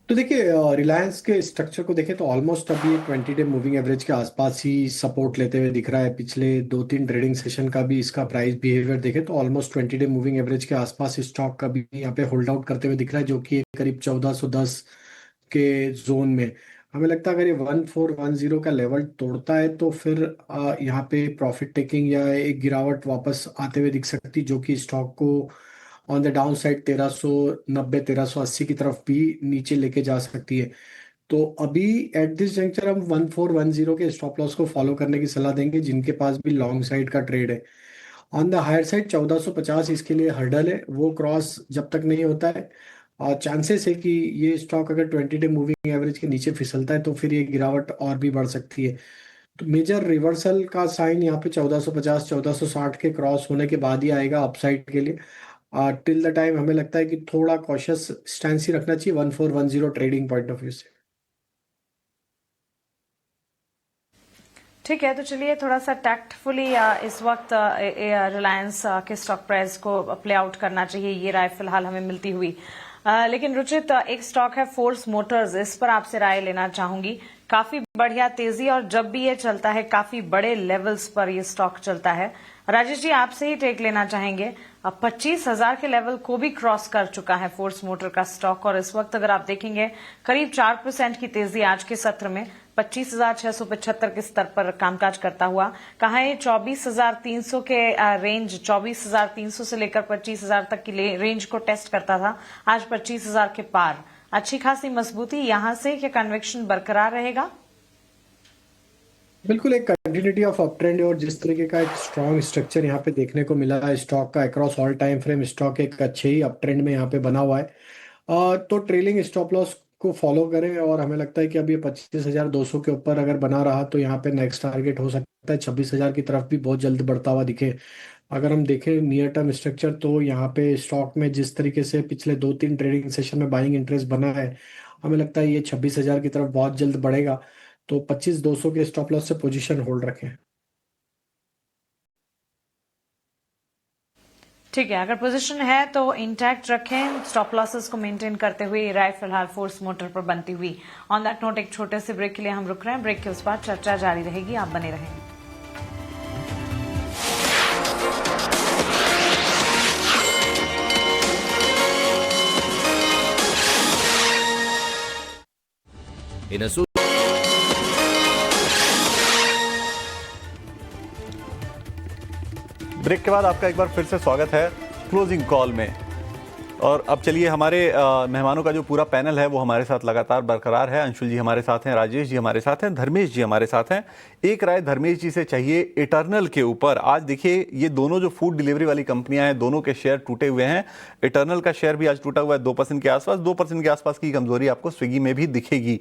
तो देखिए रिलायंस के स्ट्रक्चर को देखें तो ऑलमोस्ट अभी 20 डे मूविंग एवरेज के आसपास ही सपोर्ट लेते हुए दिख रहा है। पिछले 2-3 ट्रेडिंग सेशन का भी इसका प्राइस बिहेवियर देखें तो ऑलमोस्ट 20 डे मूविंग एवरेज के आसपास स्टॉक का भी यहाँ पे होल्ड आउट करते हुए दिख रहा है, जो कि करीब 1410 के जोन में। हमें लगता है अगर ये 1410 का लेवल तोड़ता है तो फिर यहाँ पे प्रॉफिट टेकिंग या एक गिरावट वापस आते हुए दिख सकती, जो कि स्टॉक को ऑन द डाउन साइड 1390 1380 की तरफ भी नीचे लेके जा सकती है। तो अभी एट दिस जंक्चर हम 1410 के स्टॉप लॉस को फॉलो करने की सलाह देंगे जिनके पास भी लॉन्ग साइड का ट्रेड है। ऑन द हायर साइड 1450 इसके लिए हर्डल है, वो क्रॉस जब तक नहीं होता है और चांसेस है कि ये स्टॉक अगर 20 डे मूविंग एवरेज के नीचे फिसलता है तो फिर ये गिरावट और भी बढ़ सकती है। तो मेजर रिवर्सल का साइन यहाँ पे 1450 1460 के क्रॉस होने के बाद ही आएगा अपसाइड के लिए। टिल द टाइम हमें लगता है कि थोड़ा कॉशियस स्टैंस ही रखना चाहिए 1410 ट्रेडिंग पॉइंट ऑफ व्यू से। ठीक है, तो चलिए थोड़ा सा टैक्टफुली इस वक्त रिलायंस के स्टॉक प्राइस को प्ले आउट करना चाहिए, ये राय फिलहाल हमें मिलती हुई। लेकिन रुचित, एक स्टॉक है फोर्स मोटर्स, इस पर आपसे राय लेना चाहूंगी। काफी बढ़िया तेजी और जब भी ये चलता है काफी बड़े लेवल्स पर ये स्टॉक चलता है। राजेश जी आपसे ही टेक लेना चाहेंगे। 25,000 के लेवल को भी क्रॉस कर चुका है फोर्स मोटर का स्टॉक और इस वक्त अगर आप देखेंगे करीब 4% की तेजी आज के सत्र में 25,675 के स्तर पर कामकाज करता हुआ। कहा है 24,300 के रेंज, 24,300 से लेकर 25,000 तक की रेंज को टेस्ट करता था, आज 25,000 के पार। अच्छी खासी मजबूती यहां से, क्या कन्विक्शन बरकरार रहेगा? बिल्कुल एक कंटिन्यूटी ऑफ अप ट्रेंड और जिस तरीके का एक स्ट्रॉन्ग स्ट्रक्चर यहाँ पे देखने को मिला है स्टॉक का across all time frame, stock एक अच्छे ही अप ट्रेंड में यहाँ पे बना हुआ है। तो ट्रेलिंग स्टॉप लॉस को फॉलो करें और हमें लगता है कि अब ये 25,200 के ऊपर अगर बना रहा तो यहाँ पे नेक्स्ट टारगेट हो सकता है 26,000 की तरफ भी बहुत जल्द बढ़ता हुआ दिखे। अगर हम देखें नियर टर्म स्ट्रक्चर तो यहाँ पे स्टॉक में जिस तरीके से पिछले 2-3 ट्रेडिंग सेशन में बाइंग इंटरेस्ट बना है, हमें लगता है ये 26,000 की तरफ बहुत जल्द बढ़ेगा। तो 25,200 के स्टॉप लॉस से पोजीशन होल्ड रखें। ठीक है, अगर पोजीशन है तो इंटैक्ट रखें, स्टॉप लॉसेस को मेंटेन करते हुए। राय फिलहाल फोर्स मोटर पर बनती हुई। ऑन दैट नोट एक छोटे से ब्रेक के लिए हम रुक रहे हैं, ब्रेक के उस बाद चर्चा जारी रहेगी, आप बने रहें। ब्रेक के बाद आपका एक बार फिर से स्वागत है क्लोजिंग कॉल में। और अब चलिए हमारे मेहमानों का जो पूरा पैनल है वो हमारे साथ लगातार बरकरार है। अंशुल जी हमारे साथ हैं, राजेश जी हमारे साथ हैं, धर्मेश जी हमारे साथ हैं। एक राय धर्मेश जी से चाहिए इटर्नल के ऊपर। आज देखिए ये दोनों जो फूड डिलीवरी वाली कंपनियां हैं दोनों के शेयर टूटे हुए हैं। इटर्नल का शेयर भी आज टूटा हुआ है 2% के आसपास। 2% के आसपास की कमजोरी आपको स्विगी में भी दिखेगी।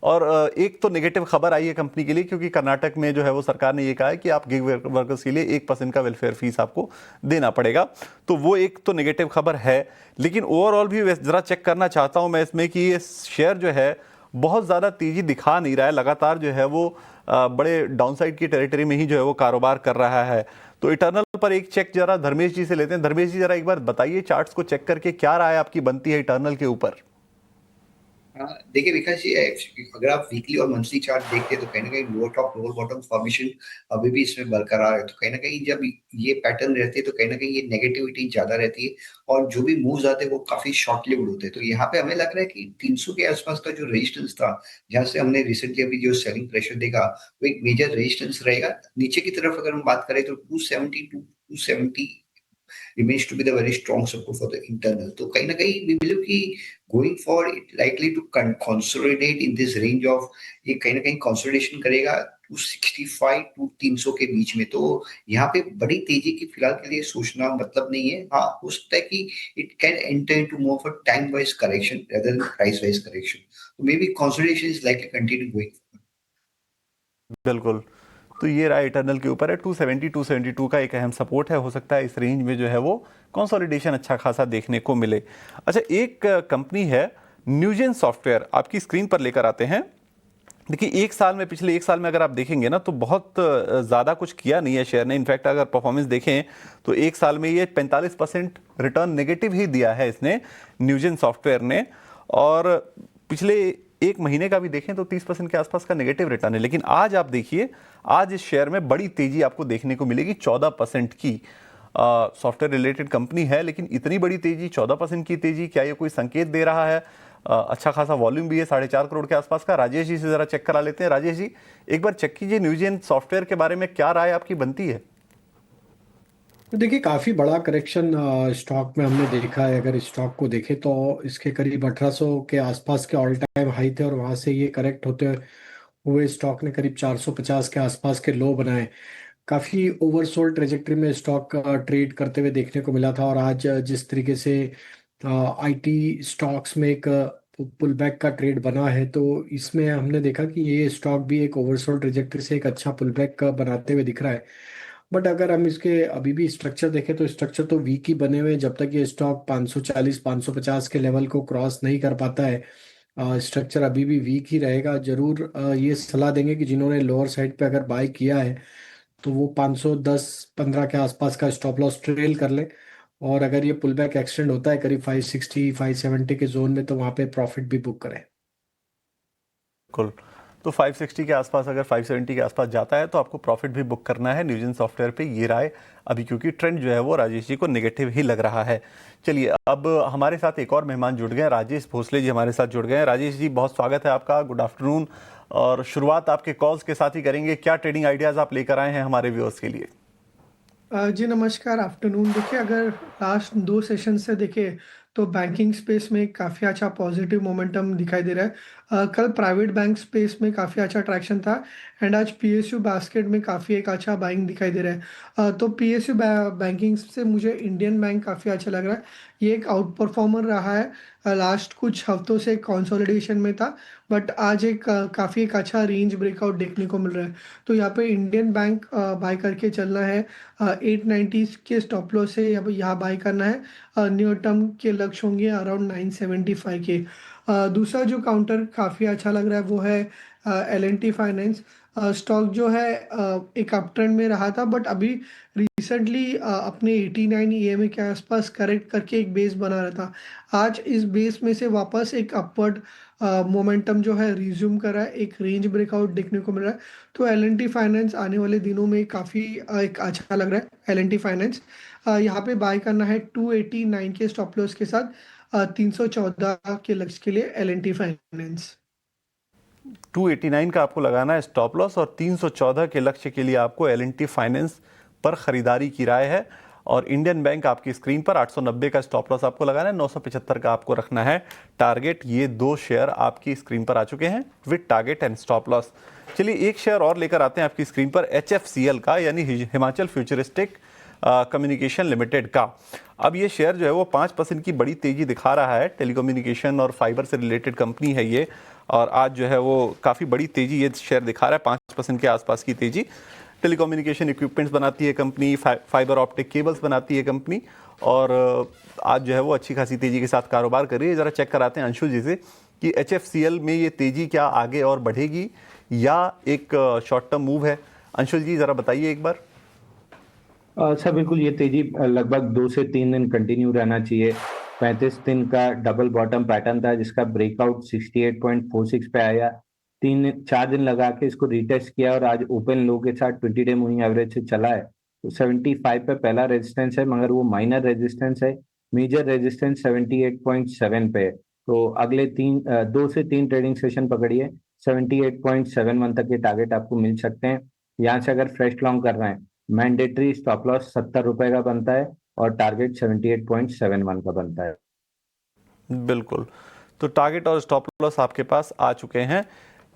और एक तो नेगेटिव खबर आई है कंपनी के लिए, क्योंकि कर्नाटक में जो है वो सरकार ने ये कहा है कि आप गिग वर्कर्स के लिए 1% का वेलफेयर फीस आपको देना पड़ेगा। तो वो एक तो नेगेटिव खबर है। लेकिन ओवरऑल भी जरा चेक करना चाहता हूं मैं इसमें कि ये शेयर जो है बहुत ज़्यादा तेजी दिखा नहीं रहा है, लगातार जो है वो बड़े डाउनसाइड की टेरिटरी में ही जो है वो कारोबार कर रहा है। तो इटर्नल पर एक चेक जरा धर्मेश जी से लेते हैं। धर्मेश जी जरा एक बार बताइए चार्ट्स को चेक करके क्या राय आपकी बनती है इटर्नल के ऊपर। देखिए विकास जी, अगर आप वीकली और मंथली चार्ट देखते हैं तो कहीं ना कहीं lower top lower bottom formation अभी भी इसमें बरकरार है। तो कहीं ना कहीं जब ये पैटर्न रहती है तो कहीं ना कहीं ये नेगेटिविटी ज्यादा रहती है और जो भी मूव्स आते हैं वो काफी शॉर्ट लिव्ड होते हैं। तो यहाँ पे हमें लग रहा है कि 300 के आसपास का जो रेजिस्टेंस था, जहाँ से हमने रिसेंटली अभी जो सेलिंग प्रेशर देखा, वो एक मेजर रेजिस्टेंस रहेगा। नीचे की तरफ अगर हम बात करें तो 270 to 270 remains to be the very strong support for the internal. तो कहीं ना कहीं we believe कि going forward it likely to consolidate in this range of, ये कहीं ना कहीं consolidation करेगा 265 टू 300 के बीच में। तो यहाँ पे बड़ी तेजी की फिलहाल के लिए सोचना मतलब नहीं है। हाँ, हो सकता है कि it can enter into more of a time wise correction rather than price wise correction. So maybe consolidation is likely to continue going forward. बिल्कुल। तो ये रहा इटर्नल के ऊपर है, 270 272 का एक अहम सपोर्ट है। हो सकता है इस रेंज में जो है वो कंसोलिडेशन अच्छा खासा देखने को मिले। अच्छा, एक कंपनी है न्यूजेन सॉफ्टवेयर, आपकी स्क्रीन पर लेकर आते हैं। देखिए, पिछले एक साल में अगर आप देखेंगे ना तो बहुत ज़्यादा कुछ किया नहीं है शेयर ने। इनफैक्ट अगर परफॉर्मेंस देखें तो एक साल में ये 45% रिटर्न नेगेटिव ही दिया है इसने, न्यूजेन सॉफ्टवेयर ने। और पिछले एक महीने का भी देखें तो 30% के आसपास का नेगेटिव रिटर्न है। लेकिन आज आप देखिए, आज इस शेयर में बड़ी तेजी आपको देखने को मिलेगी, 14% की। सॉफ्टवेयर रिलेटेड कंपनी है लेकिन इतनी बड़ी तेजी, 14% की तेजी, क्या ये कोई संकेत दे रहा है? अच्छा खासा वॉल्यूम भी है, 4.5 करोड़ के आसपास का। राजेश जी से जरा चेक करा लेते हैं। राजेश जी, एक बार चेक कीजिए न्यूजेन सॉफ्टवेयर के बारे में क्या राय आपकी बनती है? देखिए काफी बड़ा करेक्शन स्टॉक में हमने देखा है। अगर स्टॉक को देखें तो इसके करीब 1800 के आसपास के ऑल टाइम हाई थे और वहां से ये करेक्ट होते हुए स्टॉक ने करीब 450 के आसपास के लो बनाए। काफी ओवरसोल्ड ट्रेजेक्टरी में स्टॉक ट्रेड करते हुए देखने को मिला था। और आज जिस तरीके से आईटी स्टॉक्स में एक पुल बैक का ट्रेड बना है, तो इसमें हमने देखा कि ये स्टॉक भी एक ओवरसोल्ड ट्रेजेक्टरी से एक अच्छा पुल बैक बनाते हुए दिख रहा है। बट अगर हम इसके अभी भी स्ट्रक्चर देखें तो स्ट्रक्चर तो वीक ही बने हुए हैं। जब तक ये स्टॉक 540 550 के लेवल को क्रॉस नहीं कर पाता है, स्ट्रक्चर अभी भी वीक ही रहेगा। जरूर ये सलाह देंगे कि जिन्होंने लोअर साइड पे अगर बाय किया है तो वो 510-15 के आसपास का स्टॉप लॉस ट्रेल कर ले। और अगर ये पुल बैक एक्सटेंड होता है करीब 560 570 के जोन में, तो वहां पे प्रॉफिट भी बुक करें। बिल्कुल। तो 560 के आसपास, अगर 570 के आसपास जाता है तो आपको प्रॉफिट भी बुक करना है न्यूजेन सॉफ्टवेयर पे, ये राय अभी, क्योंकि ट्रेंड जो है वो राजेश जी को नेगेटिव ही लग रहा है। चलिए, अब हमारे साथ एक और मेहमान जुड़ गए, राजेश भोसले जी हमारे साथ जुड़ गए हैं। राजेश जी, बहुत स्वागत है आपका, गुड आफ्टरनून। और शुरुआत आपके कॉल्स के साथ ही करेंगे। क्या ट्रेडिंग आइडियाज़ आप लेकर आए हैं हमारे व्यूअर्स के लिए? जी नमस्कार, आफ्टरनून। देखिए अगर लास्ट 2 सेशन से देखें तो बैंकिंग स्पेस में काफ़ी अच्छा पॉजिटिव मोमेंटम दिखाई दे रहा है। कल प्राइवेट बैंक स्पेस में काफ़ी अच्छा ट्रैक्शन था एंड आज पीएसयू बास्केट में काफ़ी एक अच्छा बाइंग दिखाई दे रहा है। तो पीएसयू बैंकिंग से मुझे इंडियन बैंक काफ़ी अच्छा लग रहा है। ये एक आउट परफॉर्मर रहा है, लास्ट कुछ हफ्तों से कंसोलिडेशन में था, बट आज एक काफ़ी एक अच्छा रेंज ब्रेकआउट देखने को मिल रहा है। तो यहाँ पे इंडियन बैंक बाय करके चलना है। 890 के स्टॉप लॉस से यहाँ बाय करना है। नियर टर्म के लक्ष्य होंगे अराउंड 975 के। दूसरा जो काउंटर काफ़ी अच्छा लग रहा है वो है L&T फाइनेंस। स्टॉक जो है एक अप ट्रेंड में रहा था, बट अभी रिसेंटली अपने 89 EMA के आसपास करेक्ट करके एक बेस बना रहा था। आज इस बेस में से वापस एक अपवर्ड मोमेंटम जो है रिज्यूम कर रहा है, एक रेंज ब्रेकआउट देखने को मिल रहा है। तो L&T फाइनेंस आने वाले दिनों में काफ़ी एक अच्छा लग रहा है। L&T फाइनेंस यहाँ पे बाय करना है 289 के स्टॉप लॉस के साथ, 314 के लक्ष्य के लिए L&T फाइनेंस। 289 का आपको लगाना है स्टॉप लॉस और 314 के लक्ष्य के लिए आपको L&T फाइनेंस पर खरीदारी की राय है। और इंडियन बैंक आपकी स्क्रीन पर 890 का स्टॉप लॉस आपको लगाना है, 975 का आपको रखना है टारगेट। ये 2 शेयर आपकी स्क्रीन पर आ चुके हैं with target and stop loss. चलिए, एक शेयर और लेकर आते हैं आपकी स्क्रीन पर, HFCL का, यानी हिमाचल फ्यूचरिस्टिक कम्युनिकेशन लिमिटेड का। अब ये शेयर जो है वो 5% की बड़ी तेजी दिखा रहा है। टेलीकम्युनिकेशन और फाइबर से रिलेटेड कंपनी है ये, और आज जो है वो काफ़ी बड़ी तेजी ये शेयर दिखा रहा है, 5% के आसपास की तेजी। टेलीकम्युनिकेशन इक्विपमेंट्स बनाती है कंपनी, फाइबर ऑप्टिक केबल्स बनाती है कंपनी, और आज जो है वो अच्छी खासी तेजी के साथ कारोबार कर रही है। ज़रा चेक कराते हैं अंशुल जी से कि HFCL में ये तेजी क्या आगे और बढ़ेगी या एक शॉर्ट टर्म मूव है। अंशुल जी, ज़रा बताइए एक बार। सर बिल्कुल, ये तेजी लगभग 2 से 3 दिन कंटिन्यू रहना चाहिए। 35 दिन का डबल बॉटम पैटर्न था जिसका ब्रेकआउट 68.46 पे आया, 4 दिन लगा के इसको रिटेस्ट किया और आज ओपन लो के साथ 20 डे मूविंग एवरेज से चला है। तो 75 पे पहला रेजिस्टेंस है, मगर वो माइनर रेजिस्टेंस है। मेजर रेजिस्टेंस 78.7 पे है। तो अगले 2 से 3 ट्रेडिंग सेशन पकड़िए, 78.71 तक के टारगेट आपको मिल सकते हैं। यहाँ से अगर फ्रेश लॉन्ग कर रहे हैं, मैंडेटरी स्टॉप लॉस 70 रुपए का बनता है और टारगेट 78.71 का बनता है। बिल्कुल, तो टारगेट और स्टॉप लॉस आपके पास आ चुके हैं।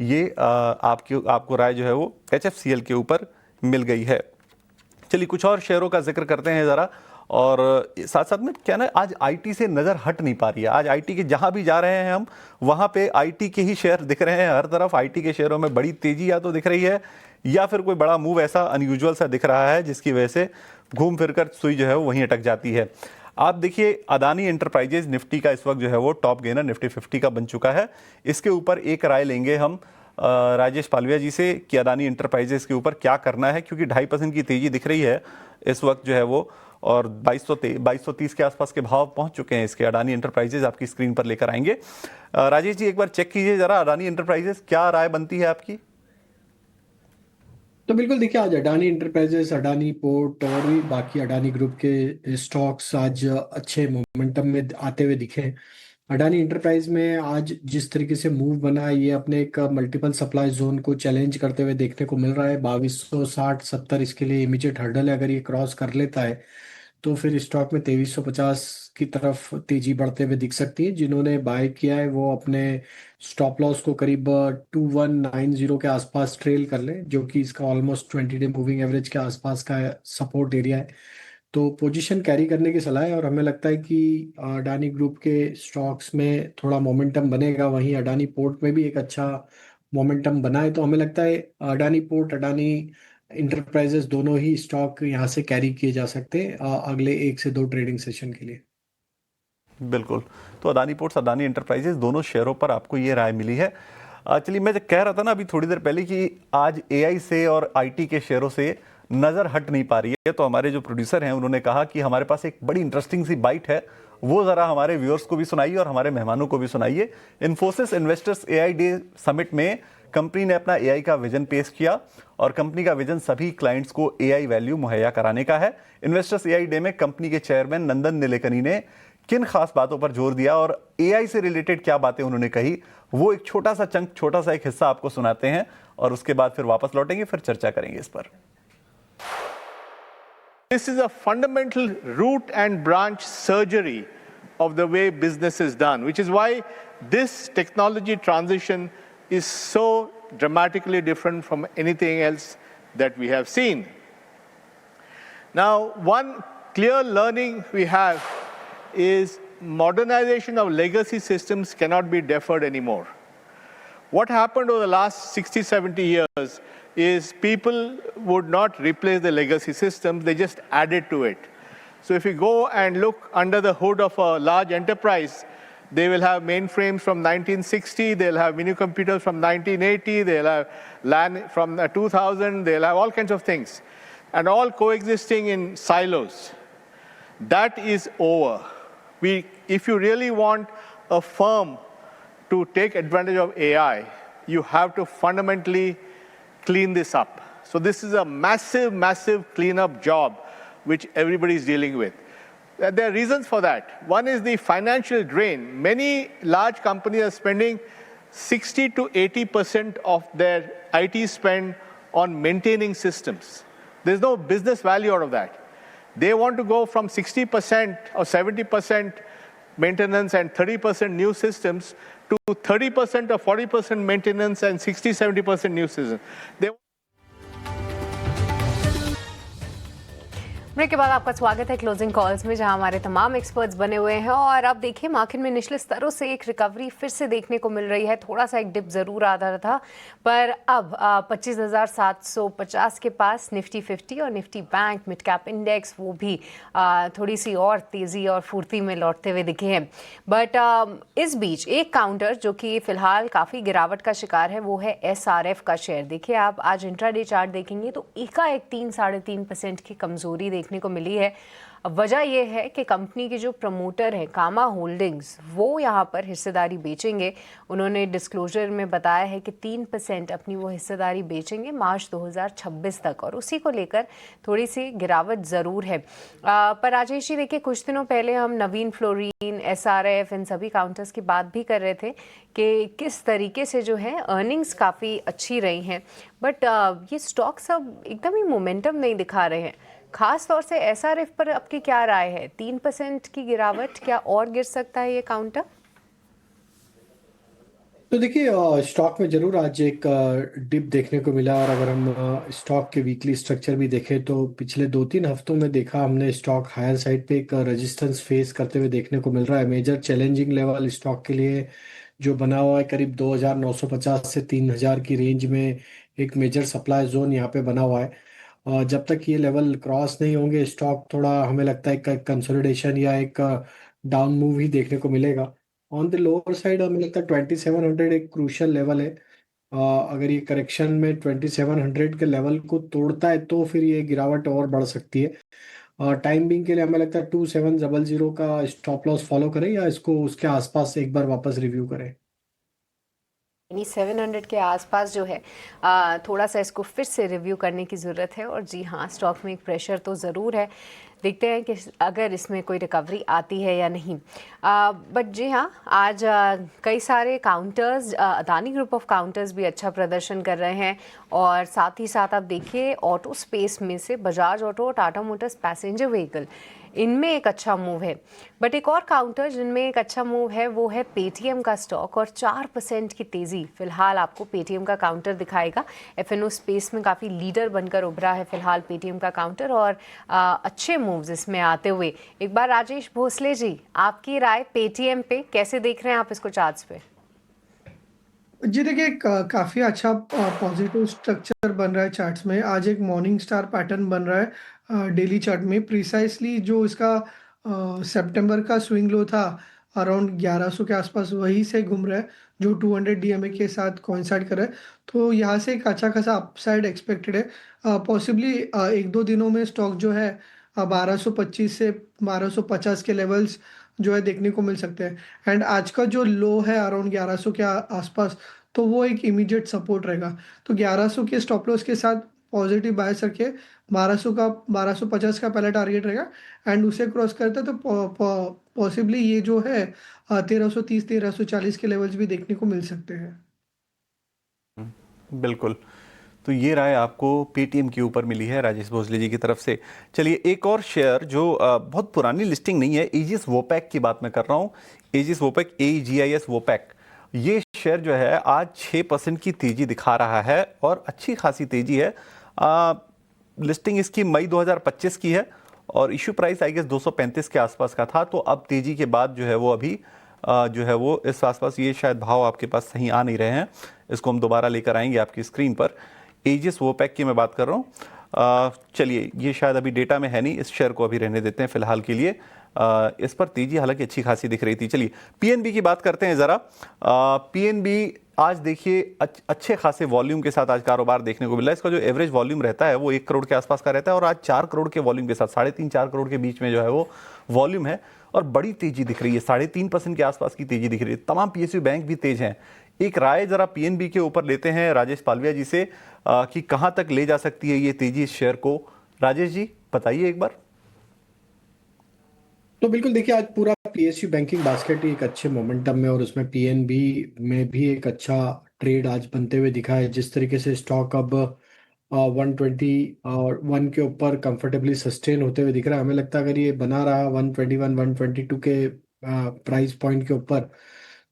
ये आपको राय जो है वो HFCL के ऊपर मिल गई है। चलिए कुछ और शेयरों का जिक्र करते हैं ज़रा, और साथ साथ में क्या ना, आज IT से नज़र हट नहीं पा रही है। आज IT के जहां भी जा रहे हैं हम, वहां पे IT के ही शेयर दिख रहे हैं। हर तरफ IT के शेयरों में बड़ी तेजी या तो दिख रही है, या फिर कोई बड़ा मूव ऐसा अनयूजुअल सा दिख रहा है जिसकी वजह से घूम फिर कर सुई जो है वो वहीं अटक जाती है। आप देखिए अदानी एंटरप्राइजेज निफ्टी का इस वक्त जो है वो टॉप गेनर निफ्टी 50 का बन चुका है। इसके ऊपर एक राय लेंगे हम राजेश पालविया जी से कि अदानी एंटरप्राइजेज के ऊपर क्या करना है, क्योंकि 2.5% की तेजी दिख रही है इस वक्त जो है वो, और 2230 के आसपास के भाव पहुंच चुके हैं इसके। अडानी एंटरप्राइजेज आपकी स्क्रीन पर लेकर आएंगे। राजेश जी एक बार चेक कीजिए जरा अडानी एंटरप्राइजेज, क्या राय बनती है आपकी? तो बिल्कुल देखिए, आज अडानी इंटरप्राइजेस, अडानी पोर्ट और भी बाकी अडानी ग्रुप के स्टॉक्स आज अच्छे मोमेंटम में आते हुए दिखे। अडानी इंटरप्राइज में आज जिस तरीके से मूव बना, ये अपने एक मल्टीपल सप्लाई जोन को चैलेंज करते हुए देखने को मिल रहा है। 2260-70 इसके लिए इमीडिएट हर्डल है। अगर ये क्रॉस कर लेता है तो फिर स्टॉक में 2350 की तरफ तेजी बढ़ते हुए दिख सकती है। जिन्होंने बाय किया है वो अपने स्टॉप लॉस को करीब 2190 के आसपास ट्रेल कर ले, जो कि इसका ऑलमोस्ट 20 डे मूविंग एवरेज के आसपास का सपोर्ट एरिया है। तो पोजीशन कैरी करने की सलाह है, और हमें लगता है कि अडानी ग्रुप के स्टॉक्स में थोड़ा मोमेंटम बनेगा। वहीं अडानी पोर्ट में भी एक अच्छा मोमेंटम बना है। तो हमें लगता है अडानी पोर्ट, अडानी इंटरप्राइजेस दोनों ही स्टॉक यहाँ से कैरी किए जा सकते हैं अगले 1 से 2 ट्रेडिंग सेशन के लिए। बिल्कुल, तो अदानी पोर्ट्स, अदानी एंटरप्राइजेज दोनों शेयरों पर आपको ये राय मिली है। चलिए मैं कह रहा था ना अभी थोड़ी देर पहले कि आज AI से और IT के शेयरों से नज़र हट नहीं पा रही है, तो हमारे जो प्रोड्यूसर हैं उन्होंने कहा कि हमारे पास एक बड़ी इंटरेस्टिंग सी बाइट है, वो ज़रा हमारे व्यूअर्स को भी सुनाइए और हमारे मेहमानों को भी सुनाइए। Infosys investors AI day summit में कंपनी ने अपना AI का विजन पेश किया, और कंपनी का विजन सभी क्लाइंट्स को AI वैल्यू मुहैया कराने का है। इन्वेस्टर्स AI डे में कंपनी के चेयरमैन नंदन नीलेकनी ने किन खास बातों पर जोर दिया और AI से रिलेटेड क्या बातें उन्होंने कही, वो एक छोटा सा एक हिस्सा आपको सुनाते हैं, और उसके बाद फिर वापस लौटेंगे, फिर चर्चा करेंगे इस पर। This is a fundamental root and branch surgery of the way business is done, which is why this technology transition is so dramatically different from anything else that we have seen. Now, one clear learning we have is modernization of legacy systems cannot be deferred anymore. What happened over the last 60-70 years is people would not replace the legacy systems, they just added to it. So if you go and look under the hood of a large enterprise, they will have mainframes from 1960, they'll have mini computers from 1980, they'll have LAN from 2000, they'll have all kinds of things, and all coexisting in silos. That is over. If you really want a firm to take advantage of AI, you have to fundamentally clean this up. So this is a massive, massive cleanup job which everybody is dealing with. There are reasons for that. One is the financial drain. Many large companies are spending 60 to 80% of their IT spend on maintaining systems. There's no business value out of that. They want to go from 60% or 70% maintenance and 30% new systems to 30% or 40% maintenance and 60-70% new systems. Break के बाद आपका स्वागत है क्लोजिंग कॉल्स में, जहां हमारे तमाम एक्सपर्ट्स बने हुए हैं। और अब देखिए मार्केट में निचले स्तरों से एक रिकवरी फिर से देखने को मिल रही है। थोड़ा सा एक डिप ज़रूर आ रहा था, पर अब 25,750 के पास निफ्टी 50 और Nifty bank mid cap index वो भी थोड़ी सी और तेज़ी और फुर्ती में लौटते हुए दिखे हैं। बट इस बीच एक काउंटर जो कि फ़िलहाल काफ़ी गिरावट का शिकार है वो है SRF का शेयर। देखिए आप आज इंट्राडे चार्ट देखेंगे तो एकाएक 3-3.5% की कमज़ोरी देखने को मिली है। वजह यह है कि कंपनी के जो प्रमोटर हैं कामा होल्डिंग्स, वो यहाँ पर हिस्सेदारी बेचेंगे। उन्होंने डिस्क्लोजर में बताया है कि 3% अपनी वो हिस्सेदारी बेचेंगे मार्च 2026 तक, और उसी को लेकर थोड़ी सी गिरावट ज़रूर है। पर राजेश जी देखिए, कुछ दिनों पहले हम नवीन फ्लोरीन, SRF, इन सभी काउंटर्स की बात भी कर रहे थे कि किस तरीके से जो है अर्निंग्स काफ़ी अच्छी रही हैं, बट ये स्टॉक्स अब एकदम ही मोमेंटम नहीं दिखा रहे हैं। खास तौर से SRF पर आपकी क्या राय है? 3% की गिरावट, क्या और गिर सकता है ये काउंटर? तो देखिए स्टॉक में जरूर आज एक डिप देखने को मिला, और अगर हम स्टॉक के वीकली स्ट्रक्चर भी देखें तो पिछले 2-3 हफ्तों में देखा हमने स्टॉक हायर साइड पे एक रेजिस्टेंस फेस करते हुए देखने को मिल रहा है। मेजर चैलेंजिंग लेवल स्टॉक के लिए जो बना हुआ है करीब 2950 से 3000 की रेंज में, एक मेजर सप्लाई जोन यहाँ पे बना हुआ है। जब तक ये लेवल क्रॉस नहीं होंगे स्टॉक थोड़ा, हमें लगता है कंसोलिडेशन या एक डाउन मूव ही देखने को मिलेगा। ऑन द लोअर साइड हमें लगता है 2700 एक क्रूशियल लेवल है। अगर ये करेक्शन में 2700 के लेवल को तोड़ता है तो फिर ये गिरावट और बढ़ सकती है। टाइम बिंग के लिए हमें लगता है 2700 का स्टॉप लॉस फॉलो करें, या इसको उसके आसपास एक बार वापस रिव्यू करें। 700 के आसपास जो है थोड़ा सा इसको फिर से रिव्यू करने की ज़रूरत है। और जी हाँ, स्टॉक में एक प्रेशर तो ज़रूर है, देखते हैं कि अगर इसमें कोई रिकवरी आती है या नहीं। बट जी हाँ, आज कई सारे counters, Adani group of counters भी अच्छा प्रदर्शन कर रहे हैं, और साथ ही साथ आप देखिए ऑटो स्पेस में से बजाज ऑटो और टाटा मोटर्स पैसेंजर व्हीकल, इनमें एक अच्छा मूव है। बट एक और काउंटर जिनमें एक अच्छा मूव है वो है पेटीएम का स्टॉक, और 4% की तेज़ी फिलहाल आपको पेटीएम का काउंटर दिखाएगा। FNO स्पेस में काफ़ी लीडर बनकर उभरा है फिलहाल पेटीएम का काउंटर, और अच्छे मूव्स इसमें आते हुए। एक बार राजेश भोसले जी, आपकी राय पेटीएम पे, कैसे देख रहे हैं आप इसको चार्ट्स पे? जी देखिए, काफ़ी अच्छा पॉजिटिव स्ट्रक्चर बन रहा है चार्ट्स में। आज एक मॉर्निंग स्टार पैटर्न बन रहा है डेली चार्ट में। प्रिसाइसली जो इसका सितंबर का स्विंग लो था अराउंड 1100 के आसपास, वहीं से घूम रहा है, जो 200 DMA के साथ कोइंसाइड कर रहा है। तो यहाँ से एक अच्छा खासा अपसाइड एक्सपेक्टेड है। पॉसिबली 1-2 दिनों में स्टॉक जो है 1225 से 1250 के लेवल्स जो है देखने को मिल सकते हैं। एंड आज का जो लो है अराउंड 1100 के आसपास, तो वो एक इमीडिएट सपोर्ट रहेगा। तो 1100 के स्टॉप लॉस के साथ पॉजिटिव बायस रखे 1250 का पहला टारगेट रहेगा, एंड उसे क्रॉस करता है तो पॉसिबली ये जो है 1330 1340 के लेवल्स भी देखने को मिल सकते हैं। बिल्कुल। तो ये राय आपको पेटीएम के ऊपर मिली है राजेश भोसले जी की तरफ से। चलिए, एक और शेयर जो बहुत पुरानी लिस्टिंग नहीं है, एजिस वोपैक की बात मैं कर रहा हूँ। एजिस वोपैक, AEGIS वोपैक, ये शेयर जो है आज 6% की तेजी दिखा रहा है, और अच्छी खासी तेजी है। लिस्टिंग इसकी मई 2025 की है, और इशू प्राइस आई गेस 235 के आसपास का था। तो अब तेजी के बाद जो है वो अभी जो है वो इस आसपास, ये शायद भाव आपके पास सही आ नहीं रहे हैं, इसको हम दोबारा लेकर आएंगे आपकी स्क्रीन पर। एजिस वोपैक की मैं बात कर रहा हूँ। चलिए, ये शायद अभी डेटा में है नहीं, इस शेयर को अभी रहने देते हैं फिलहाल के लिए। इस पर तेजी हालांकि अच्छी खासी दिख रही थी। चलिए PNB की बात करते हैं ज़रा। PNB आज देखिए अच्छे खासे वॉल्यूम के साथ आज कारोबार देखने को मिला। इसका जो एवरेज वॉल्यूम रहता है वो 1 करोड़ के आसपास का रहता है, और आज 4 करोड़ के वॉल्यूम के साथ 3.5-4 करोड़ के बीच में जो है वो वॉल्यूम है, और बड़ी तेजी दिख रही है। 3.5% के आसपास की तेजी दिख रही है। तमाम PSU बैंक भी तेज हैं। एक राय जरा PNB के ऊपर लेते हैं राजेश पालविया जी से कि कहां तक ले जा सकती है ये तेजी इस शेयर को। राजेश जी बताइए एक बार। तो बिल्कुल देखिए, आज पूरा PSU बैंकिंग बास्केट एक अच्छे मोमेंटम में, और उसमें PNB में भी एक अच्छा ट्रेड आज बनते हुए दिखा है। जिस तरीके से स्टॉक अब 120 और 1 के ऊपर कंफर्टेबली सस्टेन होते हुए दिख रहा है, हमें लगता है अगर ये बना रहा 121 122 के प्राइस पॉइंट के ऊपर,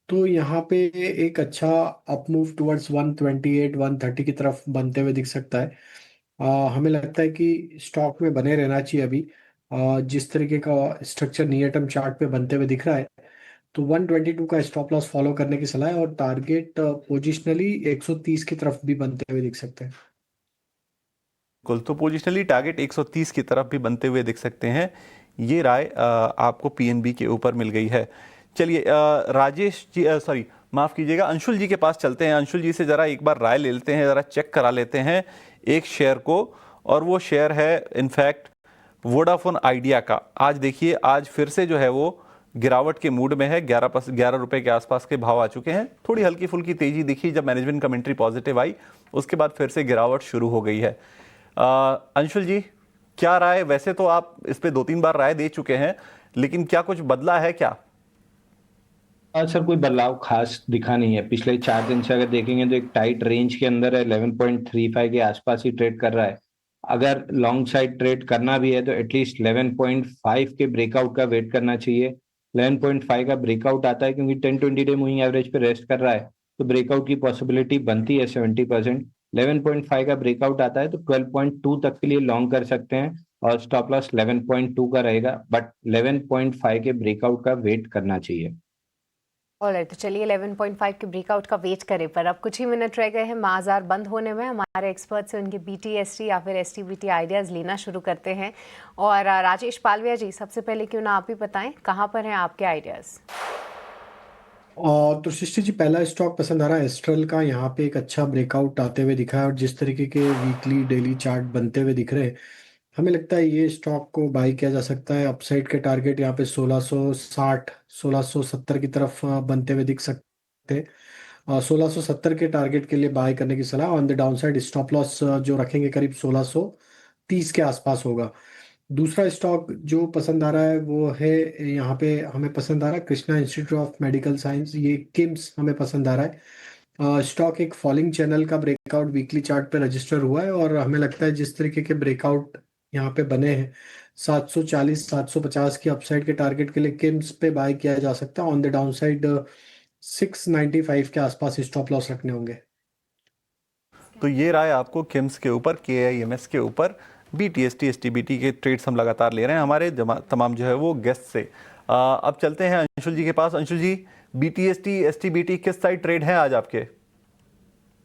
तो यहाँ पे एक अच्छा अप मूव टुवर्ड्स 128 130 की तरफ बनते हुए दिख सकता है। हमें लगता है कि स्टॉक में बने रहना चाहिए अभी। जिस तरीके का स्ट्रक्चर नियर टर्म चार्ट पे बनते हुए दिख रहा है, तो 122 का स्टॉप लॉस फॉलो करने की सलाह है, और टारगेट पोजिशनली 130 की तरफ भी बनते हुए दिख सकते हैं। बिल्कुल, तो पोजिशनली टारगेट 130 की तरफ भी बनते हुए दिख सकते हैं। ये राय आपको PNB के ऊपर मिल गई है। चलिए राजेश जी, सॉरी माफ़ कीजिएगा, अंशुल जी के पास चलते हैं। अंशुल जी से ज़रा एक बार राय ले लेते हैं, ज़रा चेक करा लेते हैं एक शेयर को, और वो शेयर है इनफैक्ट वोडाफोन आइडिया का आज देखिए आज फिर से जो है वो गिरावट के मूड में है। 11 रुपए के आसपास के भाव आ चुके हैं। थोड़ी हल्की फुल्की तेजी दिखी जब मैनेजमेंट कमेंट्री पॉजिटिव आई, उसके बाद फिर से गिरावट शुरू हो गई है। अंशुल जी क्या राय? वैसे तो आप इस पे 2-3 बार राय दे चुके हैं, लेकिन क्या कुछ बदला है क्या? सर कोई बदलाव खास दिखा नहीं है। पिछले 4 दिन से अगर देखेंगे तो एक टाइट रेंज के अंदर है, 11.35 के आसपास ही ट्रेड कर रहा है। अगर लॉन्ग साइड ट्रेड करना भी है तो एटलीस्ट 11.5 के ब्रेकआउट का वेट करना चाहिए। 11.5 का ब्रेकआउट आता है क्योंकि 10-20 डे मूविंग एवरेज पे रेस्ट कर रहा है, तो ब्रेकआउट की पॉसिबिलिटी बनती है 70%। 11.5 का ब्रेकआउट आता है तो 12.2 तक के लिए लॉन्ग कर सकते हैं और स्टॉप लॉस 11.2 का रहेगा, बट 11.5 के ब्रेकआउट का वेट करना चाहिए। ऑलराइट, तो चलिए 11.5 के ब्रेकआउट का वेट करें, पर अब कुछ ही मिनट रह गए हैं बाजार बंद होने में। हमारे एक्सपर्ट से उनके BTST या फिर STBT आइडियाज़ लेना शुरू करते हैं। और राजेश पालविया जी, सबसे पहले क्यों ना आप ही बताएं कहाँ पर हैं आपके आइडियाज़? तो सृष्टि जी, पहला स्टॉक पसंद आ रहा है एस्ट्रल का। यहाँ पे एक अच्छा ब्रेकआउट आते हुए दिखा है और जिस तरीके के वीकली डेली चार्ट बनते हुए दिख रहे हैं, हमें लगता है ये स्टॉक को बाई किया जा सकता है। अपसाइड के टारगेट यहाँ पे 1660 1670 की तरफ बनते हुए दिख सकते हैं। 1670 के टारगेट के लिए बाय करने की सलाह। On the down side stop loss जो रखेंगे करीब 1630 के आसपास होगा। दूसरा स्टॉक जो पसंद आ रहा है वो है, यहाँ पे हमें पसंद आ रहा है Krishna institute of medical science, ये किम्स हमें पसंद आ रहा है। स्टॉक एक फॉलिंग चैनल का ब्रेकआउट वीकली चार्ट पे रजिस्टर हुआ है और हमें लगता है जिस तरीके के ब्रेकआउट यहाँ पे बने हैं 740 750 की अपसाइड के टारगेट के लिए किम्स पे बाय किया जा सकता है। ऑन द डाउन साइड 695 के आसपास स्टॉप लॉस रखने होंगे। तो ये राय आपको किम्स के ऊपर, KIMS के ऊपर, BTST STBT के ट्रेड्स हम लगातार ले रहे हैं हमारे तमाम जो है वो गेस्ट से। अब चलते हैं अंशुल जी के पास। अंशुल जी, BTST STBT किस साइड ट्रेड है आज आपके?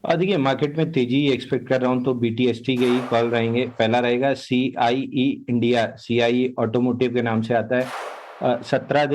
देखिए मार्केट में तेजी एक्सपेक्ट कर रहा हूं तो BTST के ही कॉल रहेंगे। पहला रहेगा CIE इंडिया, CIE ऑटोमोटिव के नाम से आता है। 14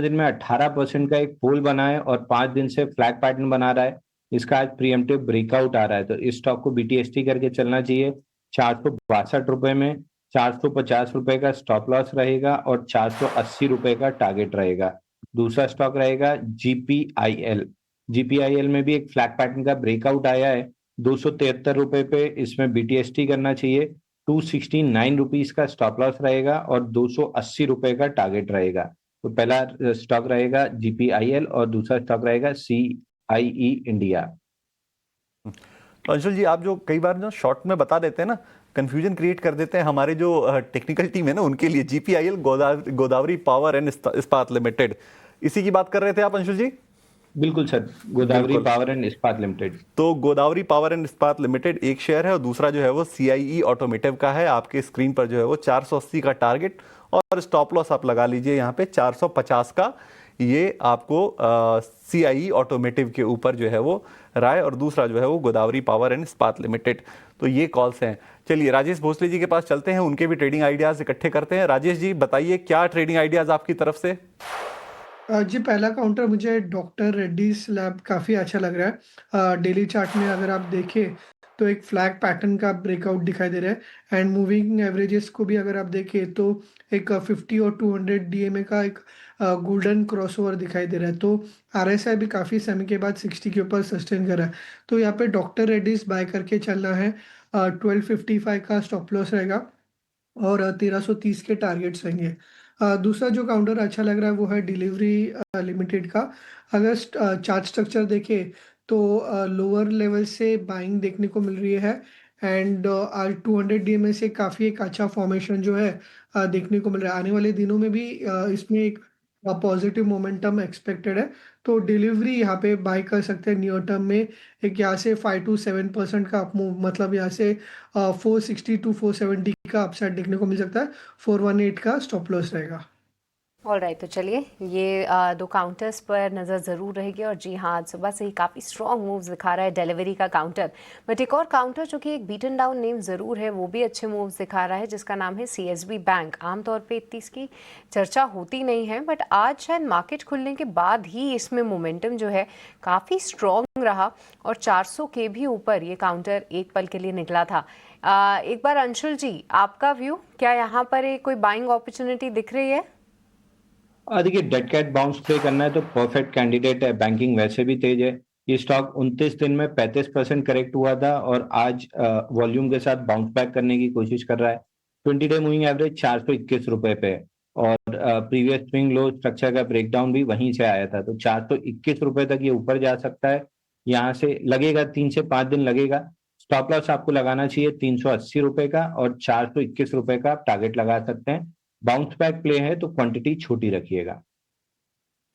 दिन में 18% का एक पोल बना है और 5 दिन से फ्लैग पैटर्न बना रहा है। इसका आज प्रीएम्प्टिव ब्रेकआउट आ रहा है, तो इस स्टॉक को BTST करके चलना चाहिए। 462 रुपए में 450 रुपए का स्टॉप लॉस रहेगा और 480 रुपए का टारगेट रहेगा। दूसरा स्टॉक रहेगा GPIL। GPIL में भी एक फ्लैग पैटर्न का ब्रेकआउट आया है। 273 रुपए पे इसमें BTST करना चाहिए। 269 रुपीज का स्टॉप लॉस रहेगा और 280 रुपए का टारगेट रहेगा। तो पहला स्टॉक रहेगा GPIL और दूसरा स्टॉक रहेगा CIE इंडिया। अंशुल जी, आप जो कई बार जो शॉर्ट में बता देते हैं ना, कंफ्यूजन क्रिएट कर देते हैं हमारे जो टेक्निकल टीम है ना उनके लिए। GPIL गोदावरी पावर एंड इस्पात लिमिटेड, इसी की बात कर रहे थे आप अंशुल जी? बिल्कुल सर, गोदावरी पावर एंड इस्पात लिमिटेड। तो गोदावरी पावर एंड इस्पात लिमिटेड एक शेयर है और दूसरा जो है वो CIE ऑटोमोटिव का है। आपके स्क्रीन पर जो है वो 480 का टारगेट और स्टॉप लॉस आप लगा लीजिए यहाँ पे 450 का। ये आपको CIE ऑटोमोटिव के ऊपर जो है वो राय, और दूसरा जो है वो गोदावरी पावर एंड इस्पात लिमिटेड। तो ये कॉल्स हैं। चलिए राजेश भोसले जी के पास चलते हैं, उनके भी ट्रेडिंग आइडियाज इकट्ठे करते हैं। राजेश जी बताइए क्या ट्रेडिंग आइडियाज आपकी तरफ से? जी, पहला काउंटर मुझे डॉक्टर रेड्डीज लैब काफ़ी अच्छा लग रहा है। डेली चार्ट में अगर आप देखें तो एक फ्लैग पैटर्न का ब्रेकआउट दिखाई दे रहा है एंड मूविंग एवरेजेस को भी अगर आप देखें तो एक 50 और 200 DMA का एक गोल्डन क्रॉसओवर दिखाई दे रहा है। तो RSI भी काफ़ी समय के बाद 60 के ऊपर सस्टेन कर रहा है। तो यहाँ पे डॉक्टर रेड्डीज बाय करके चलना है। 1255 का स्टॉप लॉस रहेगा और 1330 के टारगेट्स रहेंगे। दूसरा जो काउंटर अच्छा लग रहा है वो है डिलीवरी लिमिटेड का। अगर चार्ट स्ट्रक्चर देखें तो लोअर लेवल से बाइंग देखने को मिल रही है एंड आज 200 DMA से काफ़ी एक अच्छा फॉर्मेशन जो है देखने को मिल रहा है। आने वाले दिनों में भी इसमें एक पॉजिटिव मोमेंटम एक्सपेक्टेड है। तो डिलीवरी यहाँ पे बाय कर सकते हैं नियर टर्म में। एक यहाँ से 5 to 7% का अप मूव, मतलब यहाँ से 460 to 470 का अपसाइड देखने को मिल सकता है। 418 का स्टॉप लॉस रहेगा। ऑलराइट, तो चलिए ये दो काउंटर्स पर नज़र ज़रूर रहेगी। और जी हाँ, आज सुबह से ही काफ़ी स्ट्रॉन्ग मूव्स दिखा रहा है डिलीवरी का काउंटर। बट एक और काउंटर जो कि एक बीटन डाउन नेम ज़रूर है, वो भी अच्छे मूव्स दिखा रहा है, जिसका नाम है CSB बैंक। आमतौर पे इतनी इसकी चर्चा होती नहीं है, बट आज शायद मार्केट खुलने के बाद ही इसमें मोमेंटम जो है काफ़ी स्ट्रॉन्ग रहा और 400 के भी ऊपर ये काउंटर एक पल के लिए निकला था। एक बार अंशुल जी, आपका व्यू, क्या यहाँ पर एक कोई बाइंग अपॉर्चुनिटी दिख रही है? देखिए, डेड कैट बाउंस प्ले करना है तो परफेक्ट कैंडिडेट है। बैंकिंग वैसे भी तेज है। ये स्टॉक 29 दिन में 35% करेक्ट हुआ था और आज वॉल्यूम के साथ बाउंस बैक करने की कोशिश कर रहा है। 20 डे मूविंग एवरेज 421 रुपए पे है और प्रीवियस स्विंग लो स्ट्रक्चर का ब्रेकडाउन भी वहीं से आया था, तो 421 रुपए तक ये ऊपर जा सकता है। यहाँ से लगेगा 3 से 5 दिन लगेगा। स्टॉप लॉस आपको लगाना चाहिए 380 रुपए का और 421 रुपए का आप टारगेट लगा सकते हैं। बाउंस बैक प्ले है तो क्वांटिटी छोटी रखिएगा।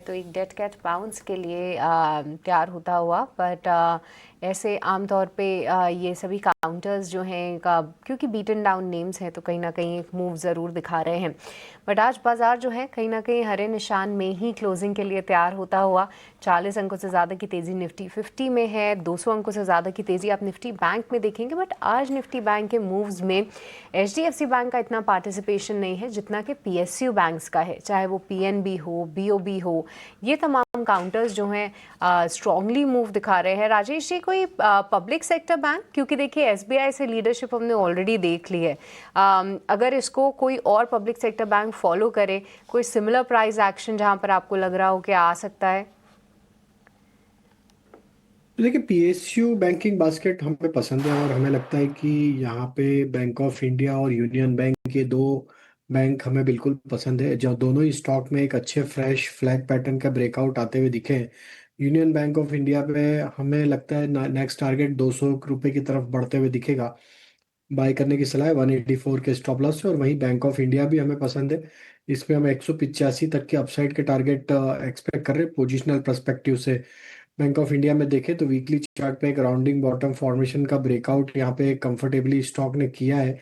तो एक डेड कैट बाउंस के लिए तैयार होता हुआ, बट ऐसे आमतौर पे ये सभी काउंटर्स जो हैं क्योंकि बीटन डाउन नेम्स हैं तो कहीं ना कहीं एक मूव ज़रूर दिखा रहे हैं। बट आज बाजार जो है कहीं ना कहीं हरे निशान में ही क्लोजिंग के लिए तैयार होता हुआ। 40 अंकों से ज़्यादा की तेज़ी निफ्टी 50 में है, 200 अंकों से ज़्यादा की तेज़ी आप निफ्टी बैंक में देखेंगे। बट आज निफ्टी बैंक के मूव्स में HDFC बैंक का इतना पार्टिसिपेशन नहीं है जितना कि PSU बैंक्स का है, चाहे वो PNB हो, BOB हो। ये तमाम काउंटर्स जो हैं स्ट्रांगली मूव दिखा रहे हैं। राजेश जी, कोई पब्लिक सेक्टर बैंक, क्योंकि देखिए SBI से लीडरशिप हमने ऑलरेडी देख ली है, अगर इसको कोई और पब्लिक सेक्टर बैंक फॉलो करे, कोई सिमिलर प्राइस एक्शन जहां पर आपको लग रहा हो कि आ सकता है? तो देखिए, PSU बैंकिंग बास्केट हमें पसंद है और हमें लगता है कि यहाँ पे बैंक ऑफ इंडिया और यूनियन बैंक के दो बैंक हमें बिल्कुल पसंद है, जो दोनों ही स्टॉक में एक अच्छे फ्रेश फ्लैग पैटर्न का ब्रेकआउट आते हुए दिखे हैं। यूनियन बैंक ऑफ इंडिया पे हमें लगता है नेक्स्ट टारगेट 200 रुपए की तरफ बढ़ते हुए दिखेगा। बाय करने की सलाह है 184 के स्टॉप लॉस से। और वहीं बैंक ऑफ इंडिया भी हमें पसंद है। इसमें हम 185 तक के अपसाइड के टारगेट एक्सपेक्ट कर रहे हैं पोजिशनल पर्सपेक्टिव से। बैंक ऑफ इंडिया में देखें तो वीकली चार्ट पे एक राउंडिंग बॉटम फॉर्मेशन का ब्रेकआउट यहाँ पे कंफर्टेबली स्टॉक ने किया है।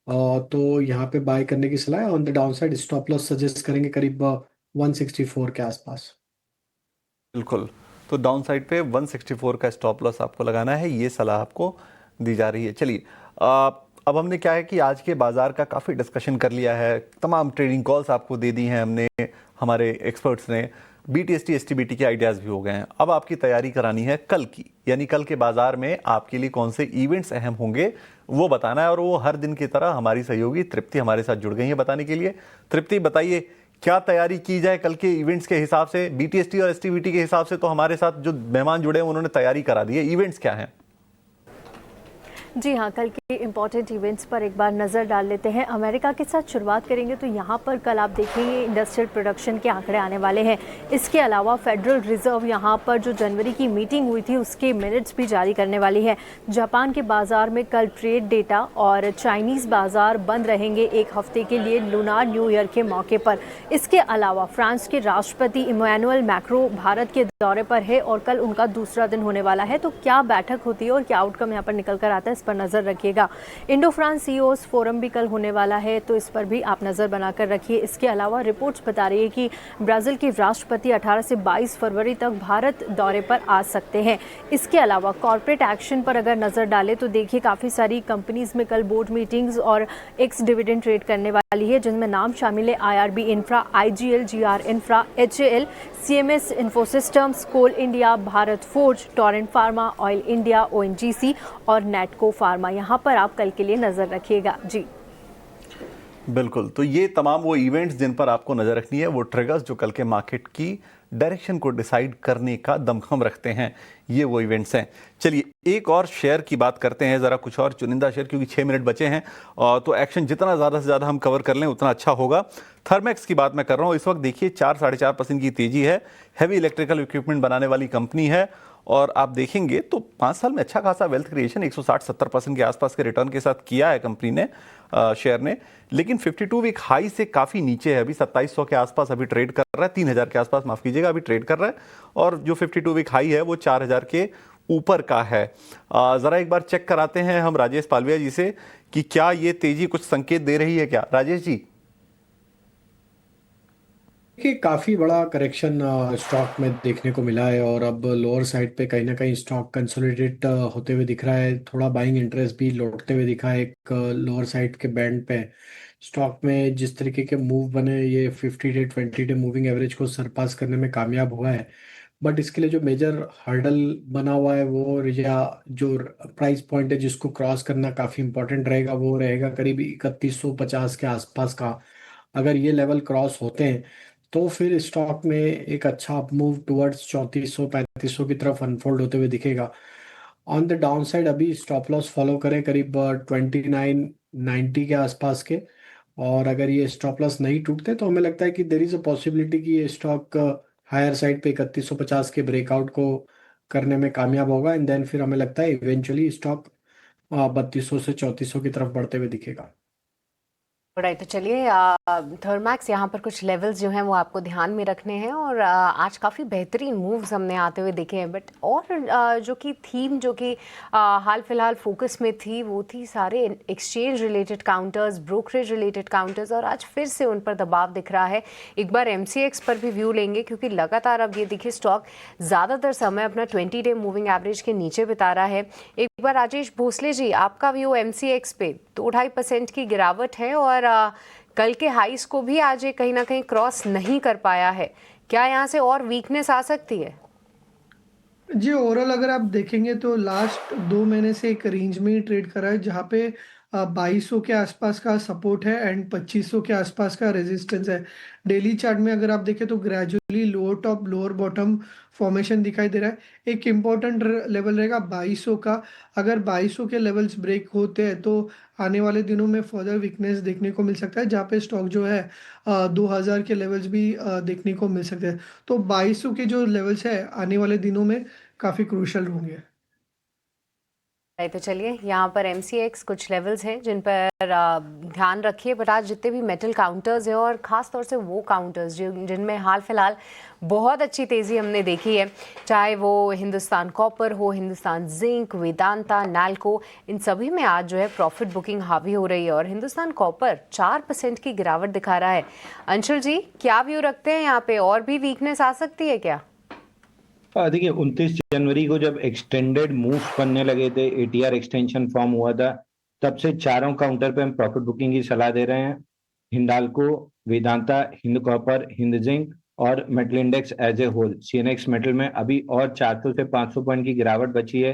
तो यहाँ पे बाय करने की सलाह है। On the down side stop loss suggest करेंगे करीब 164 के आसपास। बिल्कुल, तो डाउन साइड पे 164 का स्टॉप लॉस आपको लगाना है, ये सलाह आपको दी जा रही है। चलिए, अब हमने क्या है कि आज के बाजार का काफ़ी डिस्कशन कर लिया है, तमाम ट्रेडिंग कॉल्स आपको दे दी हैं हमने, हमारे एक्सपर्ट्स ने, BTST STBT के आइडियाज़ भी हो गए हैं। अब आपकी तैयारी करानी है कल की, यानी कल के बाजार में आपके लिए कौन से इवेंट्स अहम होंगे वो बताना है। और वो हर दिन की तरह हमारी सहयोगी तृप्ति हमारे साथ जुड़ गई है बताने के लिए। तृप्ति, बताइए क्या तैयारी की जाए कल के इवेंट्स के हिसाब से? BTST और STBT के हिसाब से तो हमारे साथ जो मेहमान जुड़े हैं उन्होंने तैयारी करा दी है, इवेंट्स क्या हैं? जी हाँ, कल के इम्पॉर्टेंट इवेंट्स पर एक बार नज़र डाल लेते हैं। अमेरिका के साथ शुरुआत करेंगे तो यहाँ पर कल आप देखेंगे इंडस्ट्रियल प्रोडक्शन के आंकड़े आने वाले हैं। इसके अलावा फेडरल रिजर्व यहाँ पर जो जनवरी की मीटिंग हुई थी उसके मिनट्स भी जारी करने वाली है। जापान के बाजार में कल ट्रेड डेटा और चाइनीज़ बाजार बंद रहेंगे एक हफ्ते के लिए लूनार न्यू ईयर के मौके पर। इसके अलावा फ्रांस के राष्ट्रपति इमैनुअल मैक्रों भारत के दौरे पर है और कल उनका दूसरा दिन होने वाला है। तो क्या बैठक होती है और क्या आउटकम यहाँ पर निकल कर आता है, इस पर नज़र रखिएगा। इंडो फ्रांस CEOs फोरम भी कल होने वाला है, तो इस पर भी आप नज़र बनाकर रखिए। इसके अलावा रिपोर्ट्स बता रही है कि ब्राज़ील के राष्ट्रपति 18 से 22 फरवरी तक भारत दौरे पर आ सकते हैं। इसके अलावा कॉर्पोरेट एक्शन पर अगर नज़र डालें तो देखिए काफ़ी सारी कंपनीज में कल बोर्ड मीटिंग्स और एक्स डिविडेंड ट्रेड करने वाली है, जिनमें नाम शामिल है IRB infra, IGL, GR infra, HAL, CMS infosystems, coal India, Bharat forge, torrent pharma, oil India, ONGC और नेटको फार्मा। यहाँ पर आप कल के लिए नजर रखिएगा। जी बिल्कुल, तो ये तमाम वो इवेंट्स जिन पर आपको नज़र रखनी है, वो ट्रिगर्स जो कल के मार्केट की डायरेक्शन को डिसाइड करने का दमखम रखते हैं, ये वो इवेंट्स हैं। चलिए एक और शेयर की बात करते हैं, ज़रा कुछ और चुनिंदा शेयर, क्योंकि 6 मिनट बचे हैं तो एक्शन जितना ज़्यादा से ज़्यादा हम कवर कर लें उतना अच्छा होगा। थर्मैक्स की बात मैं कर रहा हूँ, इस वक्त देखिए 4-4.5% की तेज़ी है। हैवी इलेक्ट्रिकल इक्विपमेंट बनाने वाली कंपनी है और आप देखेंगे तो 5 साल में अच्छा खासा वेल्थ क्रिएशन 160-70% के आसपास के रिटर्न के साथ किया है कंपनी ने, शेयर ने। लेकिन 52 वीक हाई से काफ़ी नीचे है, अभी 2700 के आसपास अभी ट्रेड कर रहा है, 3000 के आसपास माफ़ कीजिएगा अभी ट्रेड कर रहा है। और जो 52 वीक हाई है वो 4000 के ऊपर का है। ज़रा एक बार चेक कराते हैं हम राजेश पालविया जी से कि क्या ये तेज़ी कुछ संकेत दे रही है क्या, राजेश जी? देखिए, काफ़ी बड़ा करेक्शन स्टॉक में देखने को मिला है और अब लोअर साइड पे कहीं ना कहीं स्टॉक कंसोलिडेट होते हुए दिख रहा है। थोड़ा बाइंग इंटरेस्ट भी लौटते हुए दिखा है एक लोअर साइड के बैंड पे। स्टॉक में जिस तरीके के मूव बने, ये 50 डे 20 डे मूविंग एवरेज को सरपास करने में कामयाब हुआ है। बट इसके लिए जो मेजर हर्डल बना हुआ है वो, या जो प्राइस पॉइंट है जिसको क्रॉस करना काफ़ी इंपॉर्टेंट रहेगा, वो रहेगा करीब 3150 के आसपास का। अगर ये लेवल क्रॉस होते हैं तो फिर स्टॉक में एक अच्छा अप मूव टुवर्ड्स 3400-3500 की तरफ अनफोल्ड होते हुए दिखेगा। ऑन द डाउन साइड अभी स्टॉप लॉस फॉलो करें करीब 2990 के आसपास के, और अगर ये स्टॉप लॉस नहीं टूटते तो हमें लगता है कि देर इज अ पॉसिबिलिटी कि ये स्टॉक हायर साइड पे 3150 के ब्रेकआउट को करने में कामयाब होगा, एंड देन फिर हमें लगता है इवेंचुअली स्टॉक 3200 से 3400 की तरफ बढ़ते हुए दिखेगा। राइट, तो चलिए थर्मैक्स यहाँ पर कुछ लेवल्स जो हैं वो आपको ध्यान में रखने हैं, और आज काफ़ी बेहतरीन मूव्स हमने आते हुए देखे हैं। बट और जो कि थीम जो कि हाल फिलहाल फोकस में थी वो थी सारे exchange related counters, brokerage related counters, और आज फिर से उन पर दबाव दिख रहा है। एक बार MCX पर भी व्यू लेंगे, क्योंकि लगातार अब ये देखिए स्टॉक ज़्यादातर समय अपना 20 डे मूविंग एवरेज के नीचे बिता रहा है। एक बार राजेश भोसले जी, आपका व्यू MCX पे 2-2.5% की गिरावट है, और कल के हाइस को भी आज ये कहीं ना कहीं क्रॉस नहीं कर पाया है। क्या यहाँ से और वीकनेस आ सकती है? जी, ओवरऑल अगर आप देखेंगे तो लास्ट 2 महीने से एक रेंज में ही ट्रेड कर रहा है, जहाँ पे 2200 के आसपास का सपोर्ट है एंड 2500 के आसपास का रेजिस्टेंस है। डेली चार्ट में अगर आप देखें तो gradually lower top lower bottom formation दिखाई दे रहा है। एक इम्पॉर्टेंट लेवल रहेगा 2200 का। अगर 2200 के लेवल्स ब्रेक होते हैं तो आने वाले दिनों में फर्दर वीकनेस देखने को मिल सकता है, जहाँ पे स्टॉक जो है 2000 के लेवल्स भी देखने को मिल सकते हैं। तो 2200 के जो लेवल्स है आने वाले दिनों में काफ़ी क्रूशल होंगे। तो चलिए यहाँ पर MCX कुछ लेवल्स हैं जिन पर ध्यान रखिए। बट आज जितने भी मेटल काउंटर्स हैं, और ख़ास तौर से वो काउंटर्स जिनमें हाल फिलहाल बहुत अच्छी तेज़ी हमने देखी है, चाहे वो हिंदुस्तान कॉपर हो, हिंदुस्तान जिंक, वेदांता, नैल्को, इन सभी में आज जो है प्रॉफिट बुकिंग हावी हो रही है, और हिंदुस्तान कॉपर 4% की गिरावट दिखा रहा है। अंशुल जी, क्या व्यू रखते हैं यहाँ पे, और भी वीकनेस आ सकती है क्या? देखिए 29 जनवरी को जब एक्सटेंडेड मूव बनने लगे थे, ATR एक्सटेंशन फॉर्म हुआ था, तब से चारों काउंटर पे हम प्रॉफिट बुकिंग की सलाह दे रहे हैं। हिंडाल्को, वेदांता, हिंद कॉपर, हिंद जिंक और metal index as a whole. CNX metal में अभी और 400 से 500 पॉइंट की गिरावट बची है।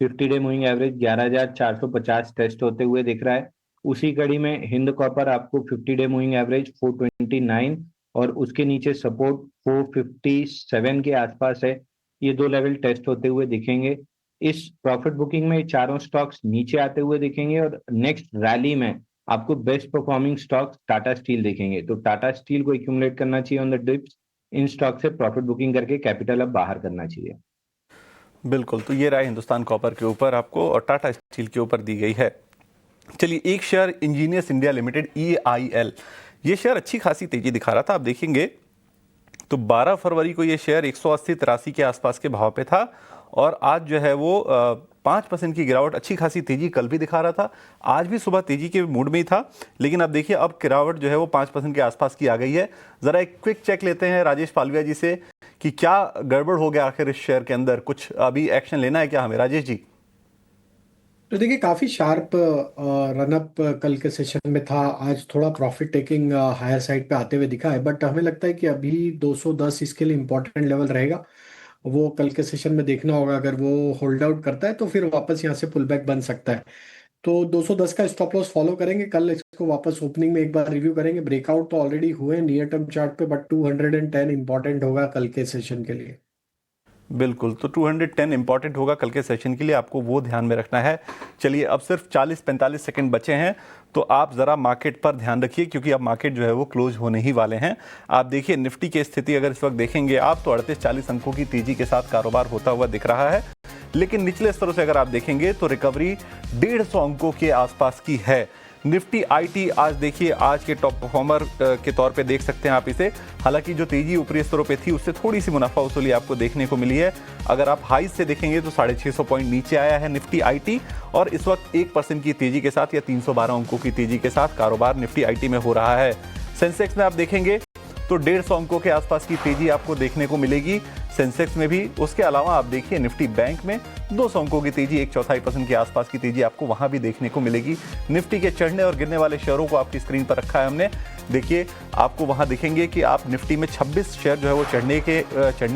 50 डे मूविंग एवरेज 11450 टेस्ट होते हुए दिख रहा है। उसी कड़ी में हिंद कॉपर आपको 50 डे मूविंग एवरेज 429 और उसके नीचे सपोर्ट 457 के आसपास है। ये 2 लेवल टेस्ट होते हुए दिखेंगे। इस प्रॉफिट बुकिंग में चारों स्टॉक्स नीचे आते हुए दिखेंगे, और नेक्स्ट रैली में आपको best performing stocks Tata steel दिखेंगे। तो टाटा स्टील को एक्यूमुलेट करना चाहिए on the dips. In stock से प्रॉफिट बुकिंग करके कैपिटल अब बाहर करना चाहिए। बिल्कुल, तो ये राय हिंदुस्तान कॉपर के ऊपर आपको और टाटा स्टील के ऊपर दी गई है। चलिए, एक share engineers India limited EIL, ये शेयर अच्छी खासी तेजी दिखा रहा था। आप देखेंगे तो 12 फरवरी को ये शेयर 180-83 के आसपास के भाव पे था, और आज जो है वो 5% की गिरावट, अच्छी खासी तेजी कल भी दिखा रहा था, आज भी सुबह तेजी के मूड में ही था, लेकिन अब देखिए अब गिरावट जो है वो 5% के आसपास की आ गई है। जरा एक क्विक चेक लेते हैं राजेश पालविया जी से कि क्या गड़बड़ हो गया आखिर इस शेयर के अंदर, कुछ अभी एक्शन लेना है क्या हमें, राजेश जी? तो देखिए काफी शार्प रनअप कल के सेशन में था। आज थोड़ा प्रॉफिट टेकिंग हायर साइड पे आते हुए दिखा है, बट हमें लगता है कि अभी 210 इसके लिए इंपॉर्टेंट लेवल रहेगा। वो कल के सेशन में देखना होगा, अगर वो होल्ड आउट करता है तो फिर वापस यहाँ से पुल बैक बन सकता है। तो 210 का स्टॉप लॉस फॉलो करेंगे। कल इसको वापस ओपनिंग में एक बार रिव्यू करेंगे। ब्रेकआउट तो ऑलरेडी हुए नियर टर्म चार्ट पे, बट 210 इंपॉर्टेंट होगा कल के सेशन के लिए। बिल्कुल, तो 210 इंपॉर्टेंट होगा कल के सेशन के लिए, आपको वो ध्यान में रखना है। चलिए, अब सिर्फ 40-45 सेकंड बचे हैं, तो आप ज़रा मार्केट पर ध्यान रखिए, क्योंकि अब मार्केट जो है वो क्लोज होने ही वाले हैं। आप देखिए निफ्टी की स्थिति अगर इस वक्त देखेंगे आप, तो 38-40 अंकों की तेजी के साथ कारोबार होता हुआ दिख रहा है, लेकिन निचले स्तरों से अगर आप देखेंगे तो रिकवरी 150 अंकों के आसपास की है। निफ्टी IT आज देखिए, आज के टॉप परफॉर्मर के तौर पे देख सकते हैं आप इसे। हालांकि जो तेजी ऊपरी स्तरों पे थी उससे थोड़ी सी मुनाफा वसूली आपको देखने को मिली है। अगर आप हाई से देखेंगे तो 650 पॉइंट नीचे आया है निफ्टी IT, और इस वक्त 1% की तेजी के साथ या 312 अंकों की तेजी के साथ कारोबार निफ्टी IT में हो रहा है। सेंसेक्स में आप देखेंगे तो 150 अंकों के आसपास की तेजी आपको देखने को मिलेगी। सेंसेक्स में भी। उसके अलावा आप देखिए निफ्टी बैंक में 200 अंकों की तेजी, 1/4% के आसपास की तेजी आपको वहां भी देखने को मिलेगी। निफ्टी के चढ़ने और गिरने वाले शेयरों को आपकी स्क्रीन पर रखा है हमने। देखिए आपको वहां दिखेंगे कि आप निफ्टी में 26 शेयर जो है वो चढ़ने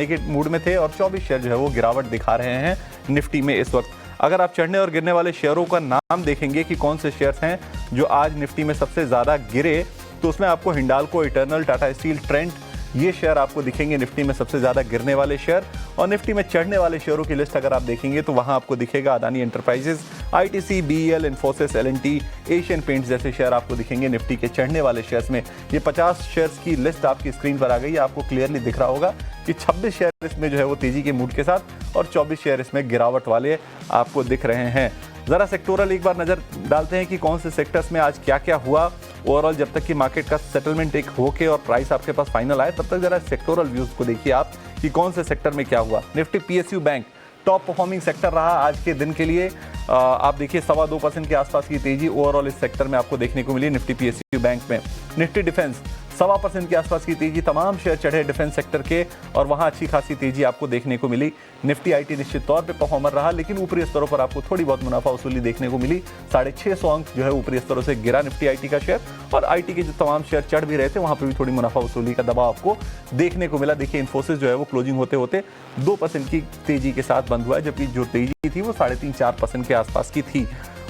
के मूड में थे और 24 शेयर जो है वो गिरावट दिखा रहे हैं निफ्टी में इस वक्त। अगर आप चढ़ने और गिरने वाले शेयरों का नाम देखेंगे कि कौन से शेयर्स हैं जो आज निफ्टी में सबसे ज़्यादा गिरे, तो उसमें आपको Hindalco, eternal, Tata steel, Trent, ये शेयर आपको दिखेंगे निफ्टी में सबसे ज़्यादा गिरने वाले शेयर। और निफ्टी में चढ़ने वाले शेयरों की लिस्ट अगर आप देखेंगे तो वहाँ आपको दिखेगा अदानी एंटरप्राइजेस, आईटीसी, बीईएल, इन्फोसिस, एलएनटी, एशियन पेंट्स जैसे शेयर आपको दिखेंगे निफ्टी के चढ़ने वाले शेयर्स में। ये 50 शेयर्स की लिस्ट आपकी स्क्रीन पर आ गई है। आपको क्लियरली दिख रहा होगा कि 26 शेयर इसमें जो है वो तेजी के मूड के साथ और 24 शेयर इसमें गिरावट वाले आपको दिख रहे हैं। ज़रा सेक्टोरल एक बार नज़र डालते हैं कि कौन से सेक्टर्स में आज क्या क्या हुआ। ओवरऑल जब तक कि मार्केट का सेटलमेंट एक होके और प्राइस आपके पास फाइनल आए, तब तक जरा सेक्टोरल व्यूज को देखिए आप कि कौन से सेक्टर में क्या हुआ। Nifty PSU bank top performing sector रहा आज के दिन के लिए। आप देखिए 2.25% के आसपास की तेजी ओवरऑल इस सेक्टर में आपको देखने को मिली निफ्टी पीएसयू बैंक में। निफ्टी डिफेंस 1.25% के आसपास की तेजी, तमाम शेयर चढ़े डिफेंस सेक्टर के और वहां अच्छी खासी तेजी आपको देखने को मिली। निफ्टी आईटी निश्चित तौर पे परफॉर्मर रहा, लेकिन ऊपरी स्तरों पर आपको थोड़ी बहुत मुनाफा वसूली देखने को मिली। 650 अंक जो है ऊपरी स्तरों से गिरा निफ्टी आईटी का शेयर, और आईटी के जो तमाम शेयर चढ़ भी रहे थे वहां पर भी थोड़ी मुनाफा वसूली का दबाव आपको देखने को मिला। देखिए इन्फोसिस जो है वो क्लोजिंग होते होते 2% की तेजी के साथ बंद हुआ है, जबकि जो तेजी थी वो 3.5-4% के आसपास की थी।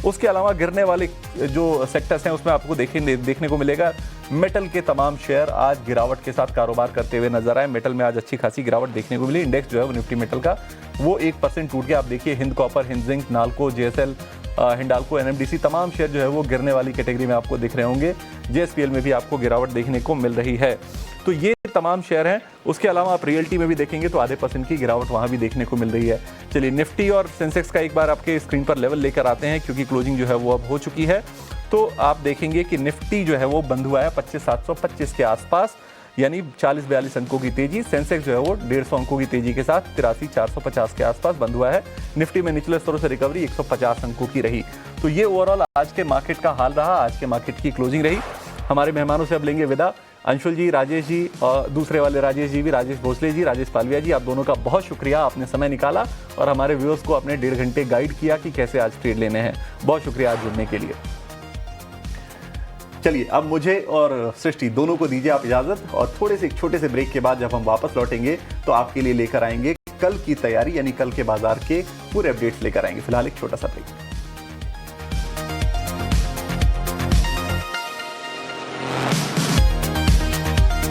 उसके अलावा गिरने वाले जो सेक्टर्स हैं उसमें आपको देखने को मिलेगा मेटल के तमाम शेयर आज गिरावट के साथ कारोबार करते हुए नजर आए। मेटल में आज अच्छी खासी गिरावट देखने को मिली। इंडेक्स जो है वो निफ्टी मेटल का वो 1% टूट गया। आप देखिए Hind Copper, Hind zinc, NALCO, JSL, Hindalco, NMDC तमाम शेयर जो है वो गिरने वाली कैटेगरी में आपको दिख रहे होंगे। जेएसपीएल में भी आपको गिरावट देखने को मिल रही है। तो ये तमाम शेयर हैं। उसके अलावा आप रियल्टी में भी देखेंगे तो 0.5% की गिरावट वहां भी देखने को मिल रही है। चलिए निफ्टी और सेंसेक्स का एक बार आपके स्क्रीन पर लेवल लेकर आते हैं, क्योंकि क्लोजिंग जो है वो अब हो चुकी है। तो आप देखेंगे कि निफ्टी जो है वो बंद हुआ है 25,725 के आसपास, यानी 40-42 अंकों की तेजी। सेंसेक्स जो है वो 150 अंकों की तेजी के साथ 83,450 के आसपास बंद हुआ है। निफ्टी में निचले स्तरों से रिकवरी 150 अंकों की रही। तो ये ओवरऑल आज के मार्केट का हाल रहा, आज के मार्केट की क्लोजिंग रही। हमारे मेहमानों से अब लेंगे विदा। अंशुल जी, राजेश जी और दूसरे वाले राजेश जी भी, राजेश भोसले जी, राजेश पालविया जी, आप दोनों का बहुत शुक्रिया। आपने समय निकाला और हमारे व्यूअर्स को अपने 1.5 घंटे गाइड किया कि कैसे आज ट्रेड लेने हैं। बहुत शुक्रिया आज जुड़ने के लिए। चलिए अब मुझे और सृष्टि दोनों को दीजिए आप इजाजत, और थोड़े से एक छोटे से ब्रेक के बाद जब हम वापस लौटेंगे तो आपके लिए लेकर आएंगे कल की तैयारी, यानी कल के बाजार के पूरे अपडेट्स लेकर आएंगे। फिलहाल एक छोटा सा ब्रेक।